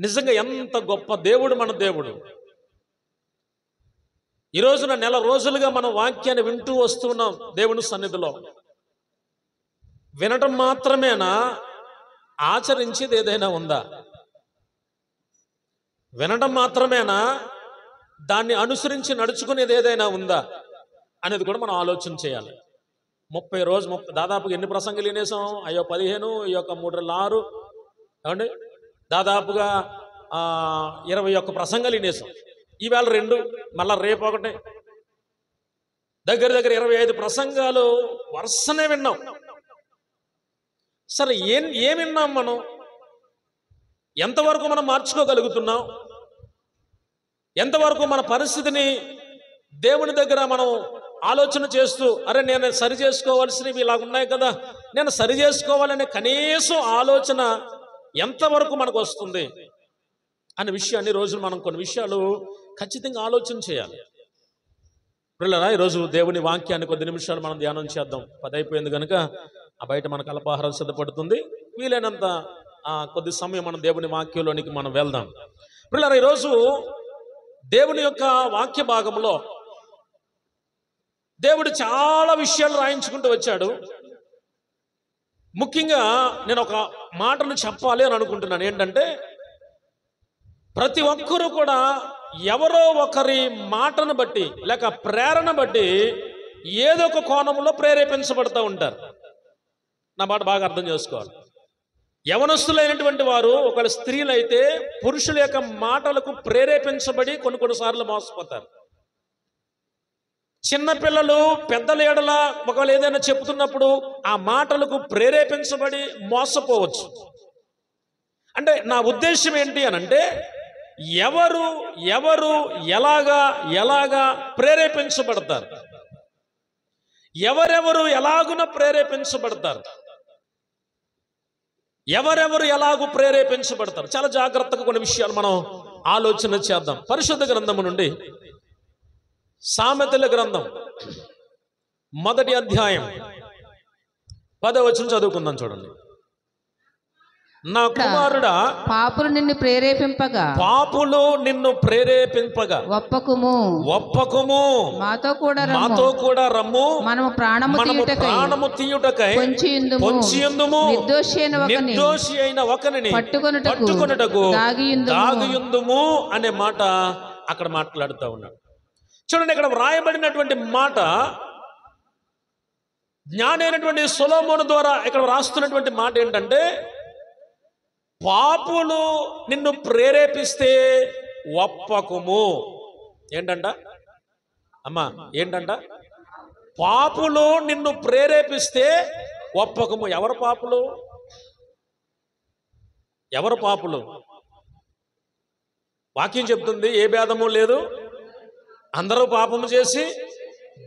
నిజంగా ఎంత గొప్ప దేవుడు మన దేవుడు. ఈ రోజున నెల రోజులుగా మనం వాక్యాన్ని వింటూ వస్తున్నాం దేవుని సన్నిధిలో. వినటం మాత్రమేనా, ఆచరించేది ఏదైనా ఉందా? వినడం మాత్రమేనా, దాన్ని అనుసరించి నడుచుకునేది ఏదైనా ఉందా అనేది కూడా మనం ఆలోచన చేయాలి. 30 రోజు దాదాపుగా ఎన్ని ప్రసంగాలు వినేసాం? అయ్యో 15, ఈ యొక్క 3 6 ఏమండి, దాదాపుగా 21 ప్రసంగాలు వినేసాం. ఈవేళ 2, మళ్ళా రేపు 1, దగ్గర 25 ప్రసంగాలు వరుసనే విన్నాం. సరే ఏం విన్నాం? మనం ఎంతవరకు మనం మార్చుకోగలుగుతున్నాం? ఎంతవరకు మన పరిస్థితిని దేవుని దగ్గర మనం ఆలోచన చేస్తూ, అరే నేను సరి చేసుకోవాల్సినవి ఇలా ఉన్నాయి కదా, నేను సరి చేసుకోవాలనే కనీసం ఆలోచన ఎంతవరకు మనకు వస్తుంది అనే విషయాన్ని రోజు మనం కొన్ని విషయాలు ఖచ్చితంగా ఆలోచన చేయాలి. పిల్లరా, ఈరోజు దేవుని వాక్యాన్ని కొద్ది నిమిషాలు మనం ధ్యానం చేద్దాం. 10 అయిపోయింది కనుక ఆ బయట మనకు అల్పాహారం సిద్ధపడుతుంది. వీలైనంత కొద్ది సమయం మనం దేవుని వాక్యంలోనికి మనం వెళ్దాం. పిల్లరా, ఈరోజు దేవుని యొక్క వాక్య భాగంలో దేవుడు చాలా విషయాలు రాయించుకుంటూ వచ్చాడు. ముఖ్యంగా నేను ఒక మాటను చెప్పాలి అని అనుకుంటున్నాను. ఏంటంటే, ప్రతి ఒక్కరూ కూడా ఎవరో ఒకరి మాటను బట్టి లేక ప్రేరణ బట్టి ఏదో ఒక కోణంలో ప్రేరేపించబడుతూ ఉంటారు. నా మాట బాగా అర్థం చేసుకోవాలి. యవనస్తులైనటువంటి వారు, ఒకవేళ స్త్రీలైతే పురుషుల యొక్క మాటలకు ప్రేరేపించబడి కొన్నిసార్లు మోసపోతారు. చిన్నపిల్లలు పెద్దల ఎడల ఒకవేళ ఏదైనా చెప్తున్నప్పుడు ఆ మాటలకు ప్రేరేపించబడి మోసపోవచ్చు. అంటే నా ఉద్దేశం ఏంటి అనంటే, ఎవరు ఎలాగా ప్రేరేపించబడతారు, ఎవరెవరు ఎలాగున ప్రేరేపించబడతారు, ఎవరెవరు ఎలాగూ ప్రేరేపించబడతారు, చాలా జాగ్రత్తగా కొన్ని విషయాలు మనం ఆలోచన చేద్దాం. పరిశుద్ధ గ్రంథము నుండి సామెతల గ్రంథం 1వ అధ్యాయం 10వ వచనం చదువుకుందాం. చూడండి. నా కుమారుడా, పాపులు నిన్ను ప్రేరేపింపగా ఒప్పకుము, మాతో కూడా రమ్ము, మనము ప్రాణము తీయుటకై పొంచియుందుము, నిర్దోషి అయిన ఒకనిని పట్టుకొనుటకు దాగియుందుము అనే మాట అక్కడ మాట్లాడుతూ ఉన్నాడు. చూడండి, ఇక్కడ వ్రాయబడినటువంటి మాట జ్ఞానైనటువంటి సొలొమోను ద్వారా ఇక్కడ రాస్తున్నటువంటి మాట ఏంటంటే, పాపులు నిన్ను ప్రేరేపిస్తే ఒప్పకుము. ఏంటంట అమ్మా, ఏంటంట? పాపులు నిన్ను ప్రేరేపిస్తే ఒప్పకుము. ఎవరు పాపులు? వాక్యం చెప్తుంది, ఏ భేదము లేదు, అందరూ పాపము చేసి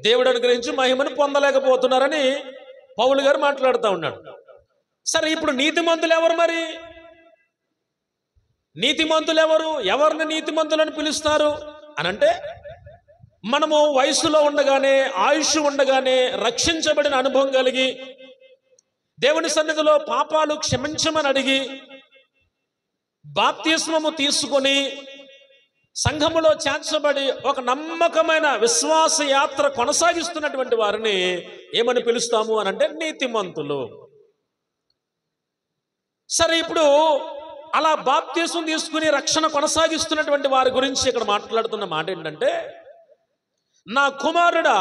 దేవుడు అనుగ్రహించి మహిమను పొందలేకపోతున్నారని పౌలు గారు మాట్లాడుతూ ఉన్నాడు. సరే, ఇప్పుడు నీతిమంతులు ఎవరు? మరి నీతిమంతులు ఎవరు? ఎవరిని నీతిమంతులని పిలుస్తారు అనంటే, మనము వయసులో ఉండగానే, ఆయుష్ ఉండగానే రక్షించబడిన అనుభవం కలిగి దేవుని సన్నిధిలో పాపాలు క్షమించమని అడిగి బాప్తిస్మము తీసుకొని సంఘములో చేర్చబడి ఒక నమ్మకమైన విశ్వాస యాత్ర కొనసాగిస్తున్నటువంటి వారిని ఏమని పిలుస్తాము అనంటే నీతిమంతులు. సరే, ఇప్పుడు అలా బాప్తిస్మం తీసుకుని రక్షణ కొనసాగిస్తున్నటువంటి వారి గురించి ఇక్కడ మాట్లాడుతున్న మాట ఏంటంటే, నా కుమారుడా,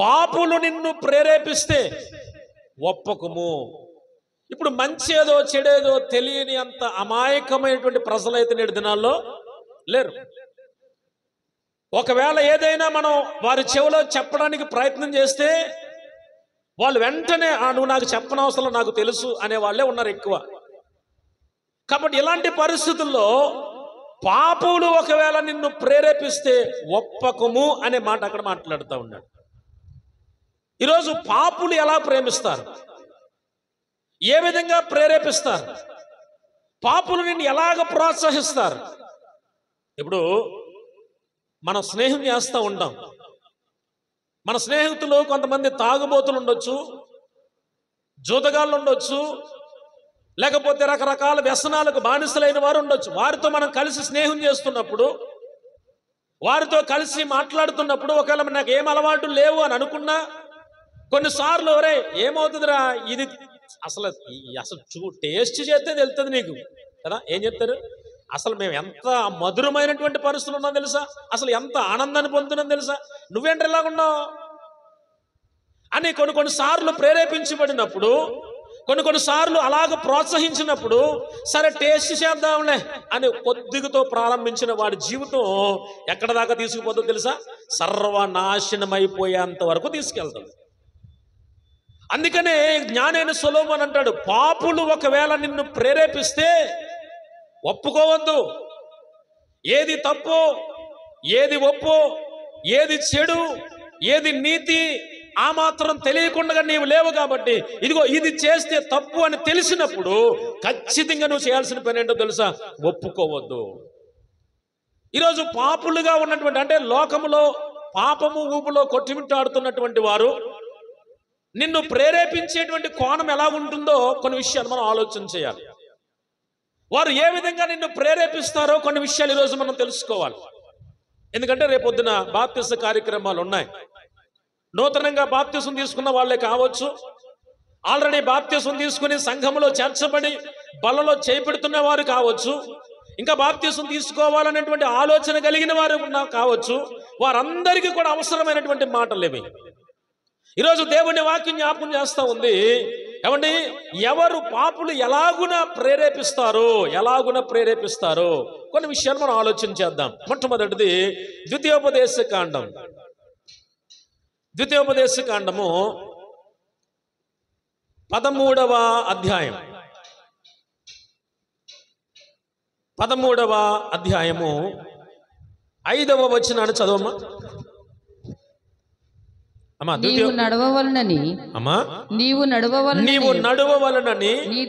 పాపులు నిన్ను ప్రేరేపిస్తే ఒప్పకుము. ఇప్పుడు మంచి ఏదో చెడేదో తెలియని అంత అమాయకమైనటువంటి ప్రజలైతే నేడు దినాల్లో లేరు. ఒకవేళ ఏదైనా మనం వారి చెవిలో చెప్పడానికి ప్రయత్నం చేస్తే వాళ్ళు వెంటనే నువ్వు నాకు చెప్పనవసరం, నాకు తెలుసు అనే వాళ్ళే ఉన్నారు ఎక్కువ. కాబట్టి ఇలాంటి పరిస్థితుల్లో పాపులు ఒకవేళ నిన్ను ప్రేరేపిస్తే ఒప్పకము అనే మాట అక్కడ మాట్లాడుతూ ఉన్నాడు. ఈరోజు పాపులు ఎలా ప్రేమిస్తారు, ఏ విధంగా ప్రేరేపిస్తారు, పాపులు నిన్ను ఎలాగ ప్రోత్సహిస్తారు? ఇప్పుడు మనం స్నేహం చేస్తూ ఉంటాం. మన స్నేహితులు కొంతమంది తాగుబోతులు ఉండొచ్చు, జూదగాళ్ళు ఉండొచ్చు, లేకపోతే రకరకాల వ్యసనాలకు బానిసలైన వారు ఉండొచ్చు. వారితో మనం కలిసి స్నేహం చేస్తున్నప్పుడు, వారితో కలిసి మాట్లాడుతున్నప్పుడు ఒకవేళ నాకు ఏం అలవాటు లేవు అని అనుకున్నా, కొన్నిసార్లు ఒరే ఏమవుతుందిరా ఇది అసలు టేస్ట్ చేస్తే తెలుస్తుంది నీకు కదా. ఏం చెప్తారు, అసలు మేము ఎంత మధురమైనటువంటి పరిస్థితులు ఉన్నాం తెలుసా, అసలు ఎంత ఆనందాన్ని పొందుతున్నాం తెలుసా, నువ్వేంటి ఇలాగున్నావు అని కొన్నిసార్లు ప్రేరేపించబడినప్పుడు, కొన్నిసార్లు అలాగ ప్రోత్సహించినప్పుడు, సరే టేస్ట్ చేద్దాంలే అని కొద్దిగతో ప్రారంభించిన వాడి జీవితం ఎక్కడ దాకా తీసుకుపోతుందో తెలుసా, సర్వనాశనమైపోయేంత వరకు తీసుకెళ్తాం. అందుకనే జ్ఞానైన సొలొమోను అంటాడు, పాపులు ఒకవేళ నిన్ను ప్రేరేపిస్తే ఒప్పుకోవద్దు. ఏది తప్పు, ఏది ఒప్పు, ఏది చెడు, ఏది నీతి ఆ మాత్రం తెలియకుండా నీవు లేవు కాబట్టి, ఇదిగో ఇది చేస్తే తప్పు అని తెలిసినప్పుడు ఖచ్చితంగా నువ్వు చేయాల్సిన పని ఏంటో తెలుసా, ఒప్పుకోవద్దు. ఈరోజు పాపులుగా ఉన్నటువంటి, అంటే లోకములో పాపము ఊపులో కొట్టుమిట్టాడుతున్నటువంటి వారు నిన్ను ప్రేరేపించేటువంటి కోణం ఎలా ఉంటుందో కొన్ని విషయాలు మనం ఆలోచన చేయాలి. వారు ఏ విధంగా నిన్ను ప్రేరేపిస్తారో కొన్ని విషయాలు ఈరోజు మనం తెలుసుకోవాలి. ఎందుకంటే రేపొద్దున బాప్తిస్మ కార్యక్రమాలు ఉన్నాయి. నూతనంగా బాప్తిస్మం తీసుకున్న వాళ్ళే కావచ్చు, ఆల్రెడీ బాప్తిస్మం తీసుకుని సంఘములో చేర్చబడి బలలో చేపెడుతున్న వారు కావచ్చు, ఇంకా బాప్తిస్మం తీసుకోవాలనేటువంటి ఆలోచన కలిగిన వారు కావచ్చు. వారందరికీ కూడా అవసరమైనటువంటి మాటలు ఇవి. ఈరోజు దేవుని వాక్యం జ్ఞాపకం చేస్తూ ఉంది. ఏమండి, ఎవరు పాపులు ఎలాగున ప్రేరేపిస్తారో కొన్ని విషయాలు మనం ఆలోచన చేద్దాం. మొట్టమొదటిది ద్వితీయోపదేశ కాండము 13వ అధ్యాయం 5వ వచనాన్ని చదవమ్మా. నీవు నడవవలనని నీ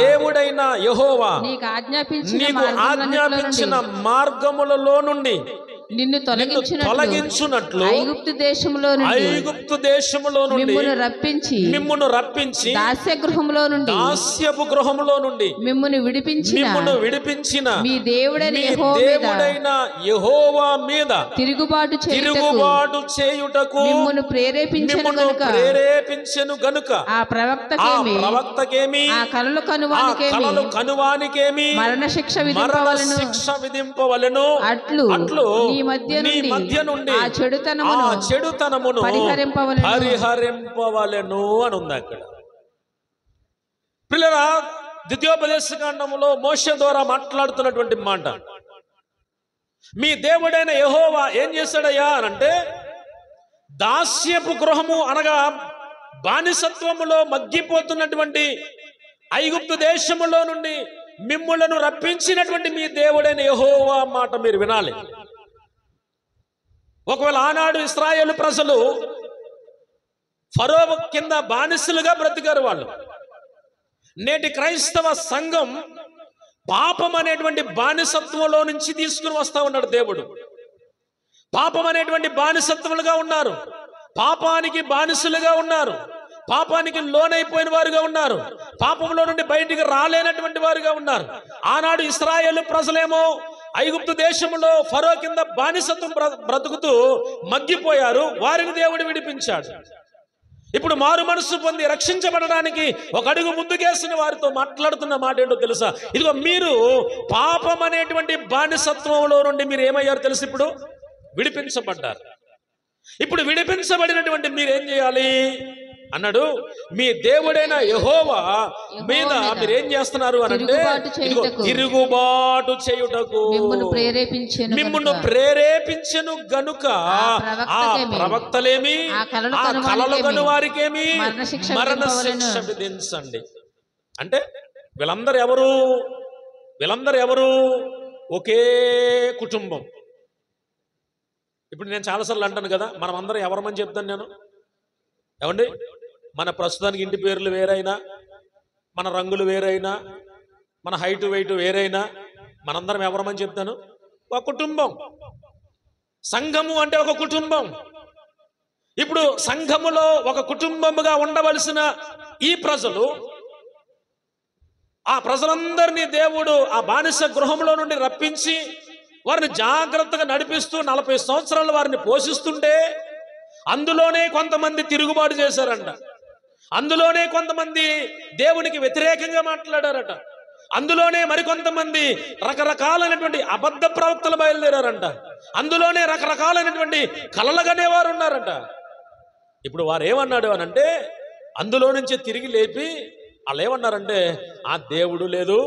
దేవుడైన యెహోవా నీకు ఆజ్ఞాపించిన మార్గములలో నుండి నిన్ను తొలగించునట్లు ఐగుప్తు దేశములో నుండి మిమ్మును రప్పించి దాస్యపు గృహములో నుండి మిమ్మును విడిపించిన మీ దేవుడైన యెహోవా మీద తిరుగుబాటు చేయుటకు మిమ్మును ప్రేరేపించెను గనుక ఆ ప్రవక్తకేమి ఆ కలలు కనువానికేమి మరణశిక్ష విధింపవలెను. అట్లు నీ మధ్య నుండి ఆ చెడుతనమును పరిహరింపవలెను అని ఉంది అక్కడ. పిల్లరా, ద్వితీయోపదేశ కాండములో మోషే ద్వారా మాట్లాడుతున్నటువంటి మాట, మీ దేవుడైన యెహోవా ఏం చేశాడయ్యా అనంటే, దాస్యపు గృహము అనగా బానిసత్వములో మగ్గిపోతున్నటువంటి ఐగుప్తు దేశములో నుండి మిమ్ములను రప్పించినటువంటి మీ దేవుడైన యెహోవా మాట మీరు వినాలి. ఒకవేళ ఆనాడు ఇశ్రాయేలు ప్రజలు ఫరో కింద బానిసలుగా బ్రతికారు వాళ్ళు. నేటి క్రైస్తవ సంఘం పాపం అనేటువంటి బానిసత్వంలో నుంచి తీసుకుని వస్తా ఉన్నాడు దేవుడు. పాపం అనేటువంటి బానిసత్వములుగా ఉన్నారు, పాపానికి బానిసలుగా ఉన్నారు, పాపానికి లోనైపోయిన వారుగా ఉన్నారు, పాపంలో నుండి బయటికి రాలేనటువంటి వారుగా ఉన్నారు. ఆనాడు ఇశ్రాయేలు ప్రజలేమో ఐగుప్తు దేశంలో ఫరో కింద బానిసత్వం బ్రతుకుతూ మగ్గిపోయారు. వారిని దేవుడు విడిపించాడు. ఇప్పుడు మారు మనస్సు పొంది రక్షించబడడానికి ఒక అడుగు ముందుకేసిన వారితో మాట్లాడుతున్న మాట ఏంటో తెలుసా, ఇదిగో మీరు పాపం అనేటువంటి బానిసత్వంలో నుండి మీరు ఏమయ్యారు తెలుసు, ఇప్పుడు విడిపించబడ్డారు. ఇప్పుడు విడిపించబడినటువంటి మీరు ఏం చేయాలి అన్నాడు, మీ దేవుడైన యెహోవా మీద మీరు ఏం చేస్తున్నారు అనంటే, తిరుగుబాటు చేయుటకు మిమ్మును ప్రేరేపించెను గనుక ఆ ప్రవక్తలేమి ఆ కలలు గను వారికేమి మరణ శిక్ష విధించండి. అంటే వీళ్ళందరూ ఎవరు ఒకే కుటుంబం. ఇప్పుడు నేను చాలాసార్లు అంటాను కదా, మనం అందరం ఎవరమని చెప్తాను నేను. ఏమండి, మన ప్రస్తుతానికి ఇంటి పేర్లు వేరైనా, మన రంగులు వేరైనా, మన హైటు వెయిట్ వేరైనా, మనందరం ఎవరమని చెప్తాను, ఒక కుటుంబం. సంఘము అంటే ఒక కుటుంబం. ఇప్పుడు సంఘములో ఒక కుటుంబముగా ఉండవలసిన ఈ ప్రజలు ఆ ప్రజలందరినీ దేవుడు ఆ బానిస గృహంలో నుండి రప్పించి వారిని జాగ్రత్తగా నడిపిస్తూ 40 సంవత్సరాలు వారిని పోషిస్తుంటే అందులోనే కొంతమంది తిరుగుబాటు చేశారంట. అందులోనే కొంతమంది దేవునికి వ్యతిరేకంగా మాట్లాడారట. అందులోనే మరికొంతమంది రకరకాలైనటువంటి అబద్ధ ప్రవక్తలు బయలుదేరారంట. అందులోనే రకరకాలైనటువంటి కలలుగనేవారు ఉన్నారంట. ఇప్పుడు వారు ఏమన్నాడు అనంటే, అందులో నుంచి తిరిగి లేపి వాళ్ళు ఏమన్నారంటే, ఆ దేవుడు లేదు,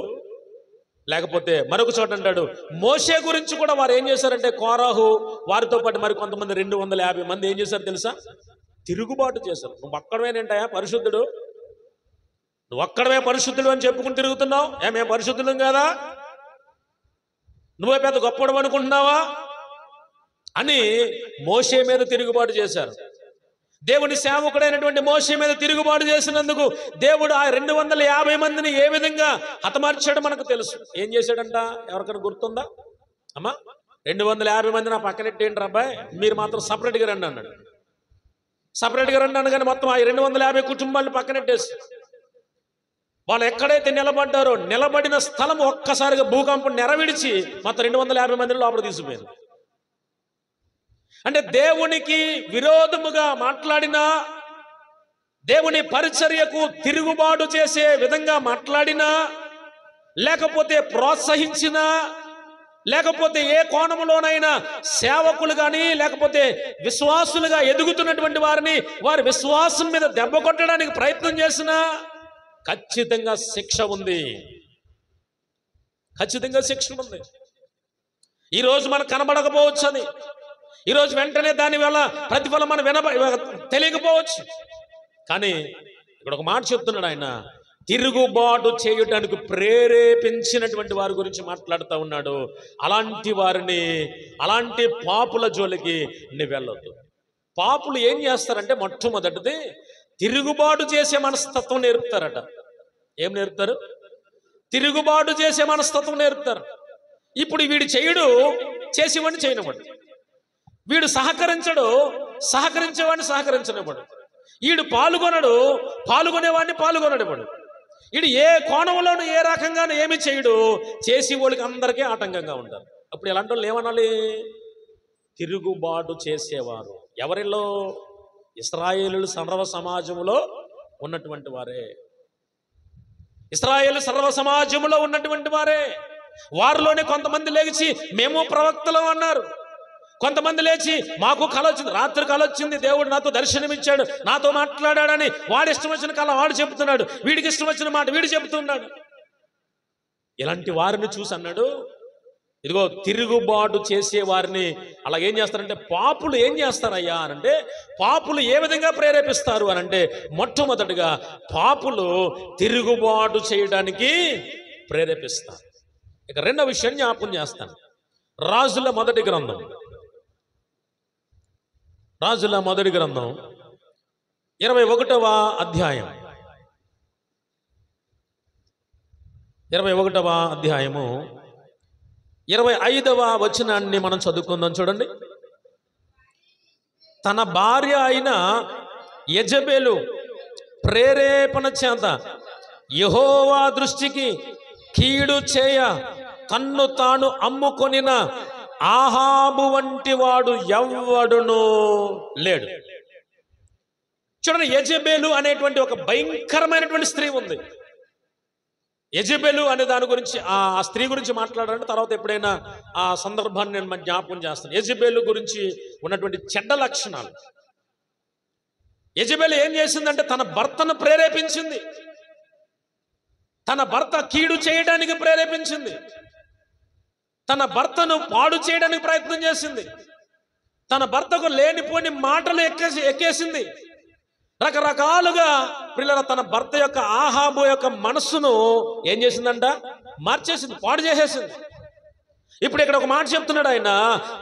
లేకపోతే మరొక చోట అంటాడు మోషే గురించి కూడా వారు ఏం చేశారంటే, కోరాహు వారితో పాటు మరి కొంతమంది 250 మంది ఏం చేశారు తెలుసా? తిరుగుబాటు చేశారు. నువ్వు ఒక్కడమేనంటాయా పరిశుద్ధుడు, నువ్వు ఒక్కడమే పరిశుద్ధుడు అని చెప్పుకుని తిరుగుతున్నావు, మేము పరిశుద్ధులం కాదా, నువ్వే పెద్ద గొప్పడు అనుకుంటున్నావా అని మోషే మీద తిరుగుబాటు చేశారు. దేవుని సేవకుడైనటువంటి మోషే మీద తిరుగుబాటు చేసినందుకు దేవుడు ఆ 250 మందిని ఏ విధంగా హతమార్చాడు మనకు తెలుసు. ఏం చేశాడంట? ఎవరికైనా గుర్తుందా అమ్మా? 250 మంది నా పక్కనెట్టేంటి అబ్బాయి, మీరు మాత్రం సపరేట్గా రండి అన్నాడు. సపరేట్గా రండి అనగానే మొత్తం ఆ 250 కుటుంబాలను పక్కనెట్టేసి వాళ్ళు ఎక్కడైతే నిలబడ్డారో నిలబడిన స్థలం ఒక్కసారిగా భూకంపం నెరవిడిచి మొత్తం 250 మందిని లోపల తీసిపోయింది. అంటే దేవునికి విరోధముగా మాట్లాడినా, దేవుని పరిచర్యకు తిరుగుబాటు చేసే విధంగా మాట్లాడినా, లేకపోతే ప్రోత్సహించినా, లేకపోతే ఏ కోణంలోనైనా సేవకులు కానీ లేకపోతే విశ్వాసులుగా ఎదుగుతున్నటువంటి వారిని వారి విశ్వాసం మీద దెబ్బ కొట్టడానికి ప్రయత్నం చేసినా ఖచ్చితంగా శిక్ష ఉంది. ఖచ్చితంగా శిక్ష ఉంది. ఈరోజు మనకు కనబడకపోవచ్చు, అది ఈరోజు వెంటనే దాని వల్ల ప్రతిఫలం మనం తెలియకపోవచ్చు. కానీ ఇక్కడ ఒక మాట చెప్తున్నాడు ఆయన, తిరుగుబాటు చేయడానికి ప్రేరేపించినటువంటి వారి గురించి మాట్లాడుతూ ఉన్నాడు. అలాంటి వారిని, అలాంటి పాపుల జోలికి నువ్వు వెళ్ళొద్దు. పాపులు ఏం చేస్తారంటే, మొట్టమొదటిది తిరుగుబాటు చేసే మనస్తత్వం నేర్పుతారట. ఏం నేర్పుతారు? తిరుగుబాటు చేసే మనస్తత్వం నేర్పుతారు. ఇప్పుడు వీడు చేయడు, చేసేవాడిని చేయనివాడు. వీడు సహకరించడు, సహకరించేవాడిని సహకరించనివాడు. వీడు పాల్గొనడు, పాల్గొనేవాడిని పాల్గొననివాడు. వీడు ఏ కోణంలోనూ ఏ రకంగానూ ఏమి చేయడు, చేసి వాళ్ళకి అందరికీ ఆటంకంగా ఉంటారు. అప్పుడు ఎలాంటి వాళ్ళు ఏమనాలి? తిరుగుబాటు చేసేవారు. ఎవరిలో? ఇశ్రాయేలు సర్వ సమాజంలో ఉన్నటువంటి వారే. ఇశ్రాయేలు సర్వ సమాజంలో ఉన్నటువంటి వారే. వారిలోనే కొంతమంది లేచి మేము ప్రవక్తలం అన్నారు. కొంతమంది లేచి మాకు కల వచ్చింది, రాత్రి కల వచ్చింది, దేవుడు నాతో దర్శనమిచ్చాడు, నాతో మాట్లాడాడని వాడి ఇష్టం వచ్చిన కళ వాడు చెప్తున్నాడు, వీడికి ఇష్టం వచ్చిన మాట వీడు చెప్తున్నాడు. ఇలాంటి వారిని చూసి అన్నాడు, ఇదిగో తిరుగుబాటు చేసే వారిని. అలా ఏం చేస్తారంటే, పాపులు ఏం చేస్తారయ్యా అనంటే, పాపులు ఏ విధంగా ప్రేరేపిస్తారు అనంటే, మొట్టమొదటిగా పాపులు తిరుగుబాటు చేయడానికి ప్రేరేపిస్తారు. ఇక రెండో విషయం జ్ఞాపకం చేస్తాను. రాజుల మొదటి గ్రంథం 21వ అధ్యాయం 21వ అధ్యాయము 25వ వచనాన్ని మనం చదువుకుందాం. చూడండి. తన భార్య అయిన యెజబెలు ప్రేరేపణ చేత యెహోవా దృష్టికి కీడు చేయ తన్ను తాను అమ్ముకొనిన ఆహాబు వంటి వాడు ఎవ్వడునూ లేడు. చూడండి, యెజబెలు అనేటువంటి ఒక భయంకరమైనటువంటి స్త్రీ ఉంది. యెజబెలు అనే దాని గురించి, ఆ స్త్రీ గురించి మాట్లాడాలంటే తర్వాత ఎప్పుడైనా ఆ సందర్భాన్ని నేను జ్ఞాపకం చేస్తాను. యెజబెలు గురించి ఉన్నటువంటి చెడ్డ లక్షణాలు. యెజబెలు ఏం చేసిందంటే, తన భర్తను ప్రేరేపించింది, తన భర్త కీడు చేయడానికి ప్రేరేపించింది, తన భర్తను పాడు చేయడానికి ప్రయత్నం చేసింది, తన భర్తకు లేనిపోని మాటలు ఎక్కేసింది. రకరకాలుగా పిల్లల తన భర్త యొక్క ఆహాబు యొక్క మనస్సును ఏం చేసిందంట? మార్చేసింది, పాడు చేసేసింది. ఇప్పుడు ఇక్కడ ఒక మాట చెప్తున్నాడు ఆయన,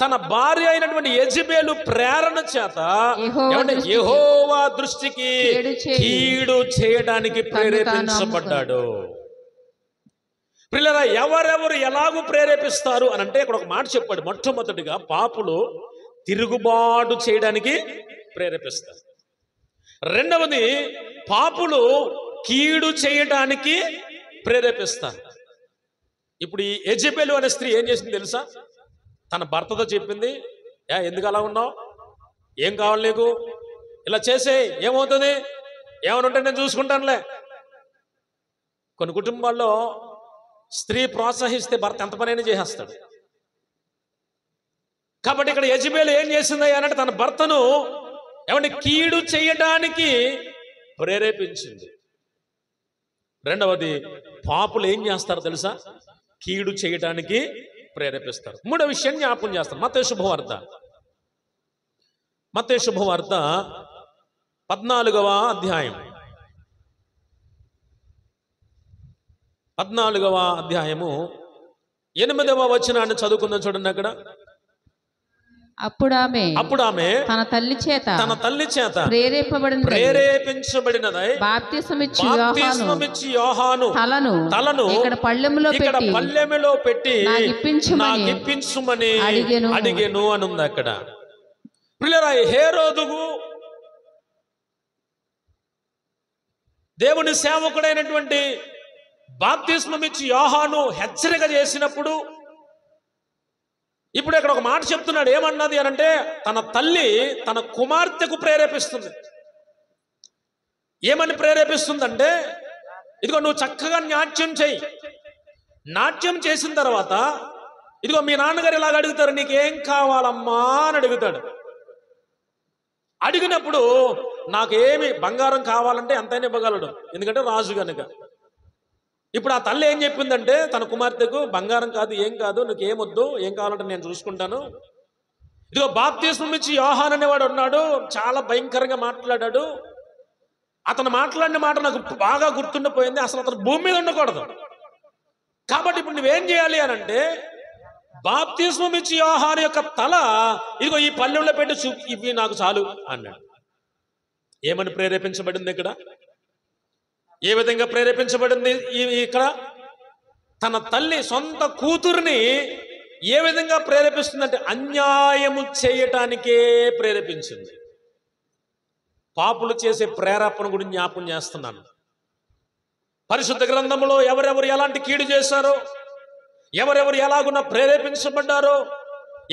తన భార్య అయినటువంటి యెజబెలు ప్రేరణ చేత యెహోవా దృష్టికి కీడు చేయడానికి ప్రేరేపించబడ్డాడు. పిల్లల ఎవరెవరు ఎలాగూ ప్రేరేపిస్తారు అని అంటే, ఇక్కడ ఒక మాట చెప్పాడు. మొట్టమొదటిగా పాపులు తిరుగుబాటు చేయడానికి ప్రేరేపిస్తారు. రెండవది, పాపులు కీడు చేయడానికి ప్రేరేపిస్తారు. ఇప్పుడు ఈ యెజెబెలు అనే స్త్రీ ఏం చేసింది తెలుసా? తన భర్తతో చెప్పింది, ఎందుకు అలా ఉన్నావు, ఏం కావాలి నీకు, ఇలా చేసే ఏమవుతుంది, ఏమైనా ఉంటే నేను చూసుకుంటానులే. కొన్ని కుటుంబాల్లో స్త్రీ ప్రోత్సహిస్తే భర్త ఎంత పనైనా చేసేస్తాడు. కాబట్టి ఇక్కడ యెజెబెలు ఏం చేసింది అంటే తన భర్తను ఏమంటే కీడు చేయడానికి ప్రేరేపించింది. రెండవది, పాపులు ఏం చేస్తారు తెలుసా? కీడు చేయడానికి ప్రేరేపిస్తారు. మూడో విషయాన్ని జ్ఞాపకం చేస్తారు. మత్తయి శుభవార్త 14వ అధ్యాయం 8వ వచనాన్ని చదువుకుందాం. చూడండి అక్కడ. అప్పుడు ఆమె తన తల్లి చేత ప్రేరేపించబడినదై బాప్తిస్మమిచ్చి యోహాను తలను ఇక్కడ పళ్ళెములో పెట్టి నాకిప్పించుమని అడిగెను అని ఉంది అక్కడ. ప్రియులారా, హేరోదుకు దేవుని సేవకుడైనటువంటి బాప్తిస్మమిచ్చి యోహాను హెచ్చరిక చేసినప్పుడు ఇప్పుడు ఇక్కడ ఒక మాట చెప్తున్నాడు. ఏమన్నది అనంటే తన తల్లి తన కుమార్తెకు ప్రేరేపిస్తుంది. ఏమని ప్రేరేపిస్తుందంటే, ఇదిగో నువ్వు చక్కగా నాట్యం చేయి, నాట్యం చేసిన తర్వాత ఇదిగో మీ నాన్నగారు ఇలాగ అడుగుతారు, నీకేం కావాలమ్మా అని అడుగుతాడు. అడిగినప్పుడు నాకేమి బంగారం కావాలంటే ఎంతైనా ఇవ్వగలడు, ఎందుకంటే రాజు కనుక. ఇప్పుడు ఆ తల్లి ఏం చెప్పిందంటే తన కుమార్తెకు, బంగారం కాదు, ఏం కాదు, నీకు ఏమొద్దు, ఏం కావాలంటే నేను చూసుకుంటాను. ఇదిగో బాప్తిస్మమిచ్చి యోహాను అనేవాడు ఉన్నాడు, చాలా భయంకరంగా మాట్లాడాడు. అతను మాట్లాడిన మాట నాకు బాగా గుర్తుండిపోయింది. అసలు అతను భూమి మీద ఉండకూడదు. కాబట్టి ఇప్పుడు నువ్వేం చేయాలి అని అంటే, బాప్తిస్మమిచ్చి యోహాను యొక్క తల ఇదిగో ఈ పళ్ళెంలో పెట్టి ఇవి నాకు చాలు అన్నాడు. ఏమని ప్రేరేపించబడింది ఇక్కడ? ఏ విధంగా ప్రేరేపించబడింది ఇక్కడ? తన తల్లి సొంత కూతుర్ని ఏ విధంగా ప్రేరేపిస్తుందంటే అన్యాయము చేయటానికే ప్రేరేపించింది. పాపులు చేసే ప్రేరేపణ గురించి జ్ఞాపకం చేస్తున్నాను. పరిశుద్ధ గ్రంథంలో ఎవరెవరు ఎలాంటి కీడు చేశారో, ఎవరెవరు ఎలాగున్నా ప్రేరేపించబడ్డారో,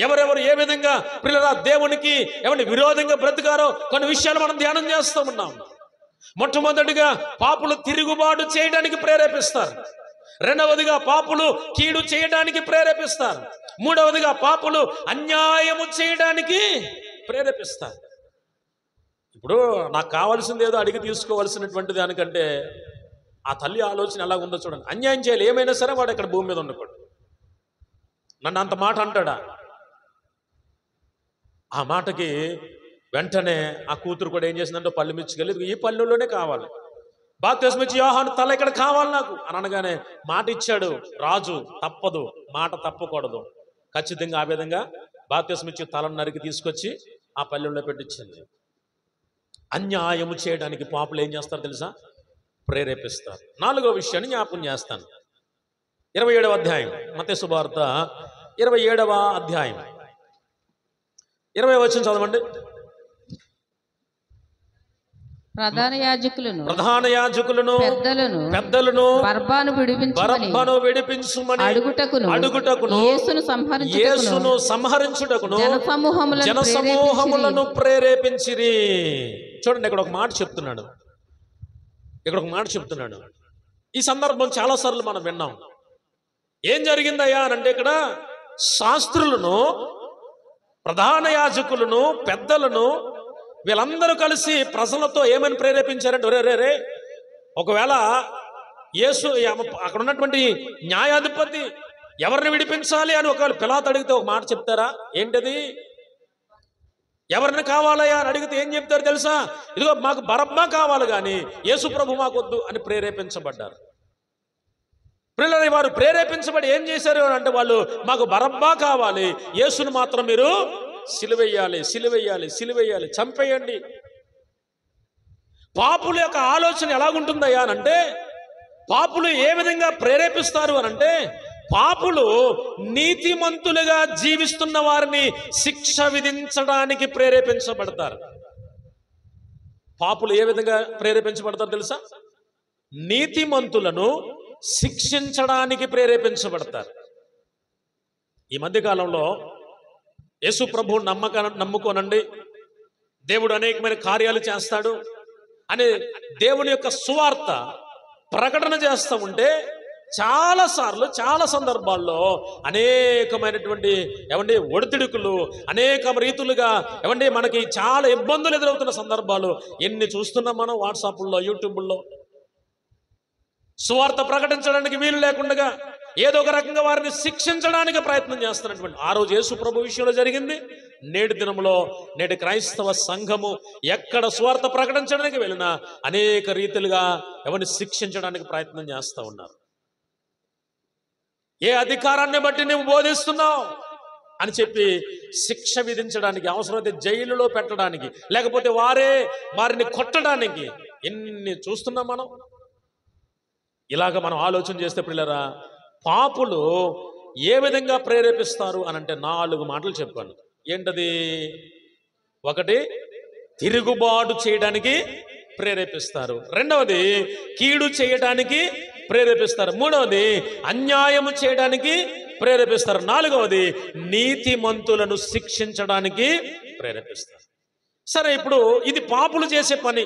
ఎవరెవరు ఏ విధంగా పిల్లల దేవునికి ఎవరిని విరోధంగా బ్రతికారో కొన్ని విషయాలు మనం ధ్యానం చేస్తూ ఉన్నాం. మొట్టమొదటిగా పాపులు తిరుగుబాటు చేయడానికి ప్రేరేపిస్తారు. రెండవదిగా పాపులు కీడు చేయడానికి ప్రేరేపిస్తారు. మూడవదిగా పాపులు అన్యాయము చేయడానికి ప్రేరేపిస్తారు. ఇప్పుడు నాకు కావాల్సింది ఏదో అడిగి తీసుకోవాల్సినటువంటి దానికంటే ఆ తల్లి ఆలోచన ఎలా ఉందో చూడండి. అన్యాయం చేయాలి, ఏమైనా సరే వాడు ఇక్కడ భూమి మీద ఉండకూడదు. నన్ను అంత మాట అంటాడా? ఆ మాటకి వెంటనే ఆ కూతురు కూడా ఏం చేసిందంటే పళ్ళు మిచ్చుకెళ్ళి ఈ పళ్ళులోనే కావాలి, బాప్తిస్మమిచ్చి యోహాను తల ఇక్కడ కావాలి నాకు అని అనగానే మాట ఇచ్చాడు రాజు. తప్పదు, మాట తప్పకూడదు. ఖచ్చితంగా ఆ విధంగా బాప్తిస్మమిచ్చి తలను నరికి తీసుకొచ్చి ఆ పళ్ళెంలో పెట్టించింది. అన్యాయము చేయడానికి పాపులు ఏం చేస్తారు తెలుసా? ప్రేరేపిస్తారు. నాలుగో విషయాన్ని జ్ఞాపకం చేస్తాను. 27వ అధ్యాయం మత్తయి సువార్త 27వ అధ్యాయం 20వ వచనం చదవండి. ప్రధాన యాజకులను పెద్దలను బరబ్బను విడిపించుమని అడుగుటకును యేసును సంహరించుటకును జనసమూహములను ప్రేరేపించిరి. చూడండి, ఇక్కడ ఒక మాట చెప్తున్నాడు. ఈ సందర్భం చాలాసార్లు మనం విన్నాం. ఏం జరిగిందయ్యా అని అంటే, ఇక్కడ శాస్త్రులను, ప్రధాన యాజకులను, పెద్దలను వీళ్ళందరూ కలిసి ప్రజలతో ఏమని ప్రేరేపించారంటే, రే ఒకవేళ యేసు అక్కడ ఉన్నటువంటి న్యాయాధిపతి ఎవరిని విడిపించాలి అని ఒకవేళ పిలాతు అడిగితే ఒక మాట చెప్తారా? ఏంటది? ఎవరిని కావాలయ్యా అని అడిగితే ఏం చెప్తారు తెలుసా? ఇదిగో మాకు బరబ్బా కావాలి కానీ యేసు ప్రభు మాకొద్దు అని ప్రేరేపించబడ్డారు. పిల్లలు వారు ప్రేరేపించబడి ఏం చేశారు అంటే, వాళ్ళు మాకు బరబ్బా కావాలి, యేసును మాత్రం మీరు సిలువేయాలి, చంపేయండి. పాపుల యొక్క ఆలోచన ఎలాగుంటుందయ్యా అనంటే, పాపులు ఏ విధంగా ప్రేరేపిస్తారు అనంటే, పాపులు నీతిమంతులుగా జీవిస్తున్న వారిని శిక్ష విధించడానికి ప్రేరేపించబడతారు. పాపులు ఏ విధంగా ప్రేరేపించబడతారు తెలుసా? నీతిమంతులను శిక్షించడానికి ప్రేరేపించబడతారు. ఈ మధ్యకాలంలో యేసు ప్రభువు నమ్ముకోనండి, దేవుడు అనేకమైన కార్యాలు చేస్తాడు అనే దేవుని యొక్క సువార్త ప్రకటన చేస్తూ ఉంటే చాలాసార్లు చాలా సందర్భాల్లో అనేకమైనటువంటి ఒడిదుడుకులు, అనేక రీతులుగా మనకి చాలా ఇబ్బందులు ఎదురవుతున్న సందర్భాలు ఎన్ని చూస్తున్నాం మనం వాట్సాప్లో, యూట్యూబ్లో. సువార్త ప్రకటించడానికి వీలు లేకుండా ఏదో ఒక రకంగా వారిని శిక్షించడానికి ప్రయత్నం చేస్తున్నటువంటి ఆ రోజు యేసు ప్రభు విషయంలో జరిగింది. నేటి దినంలో నేటి క్రైస్తవ సంఘము ఎక్కడ సువార్త ప్రకటించడానికి వెళ్ళినా అనేక రీతిలుగా ఎవరిని శిక్షించడానికి ప్రయత్నం చేస్తూ ఉన్నారు. ఏ అధికారాన్ని బట్టి నువ్వు బోధిస్తున్నావు అని చెప్పి శిక్ష విధించడానికి, అవసరమైతే జైలులో పెట్టడానికి, లేకపోతే వారిని కొట్టడానికి ఎన్ని చూస్తున్నాం మనం. ఇలాగ మనం ఆలోచన చేస్తే పిల్లరా, పాపులు ఏ విధంగా ప్రేరేపిస్తారు అనంటే 4 మాటలు చెప్పాను. ఏంటది? 1, తిరుగుబాటు చేయడానికి ప్రేరేపిస్తారు. 2వది, కీడు చేయడానికి ప్రేరేపిస్తారు. 3వది, అన్యాయము చేయడానికి ప్రేరేపిస్తారు. 4వది, నీతిమంతులను శిక్షించడానికి ప్రేరేపిస్తారు. సరే, ఇప్పుడు ఇది పాపులు చేసే పని.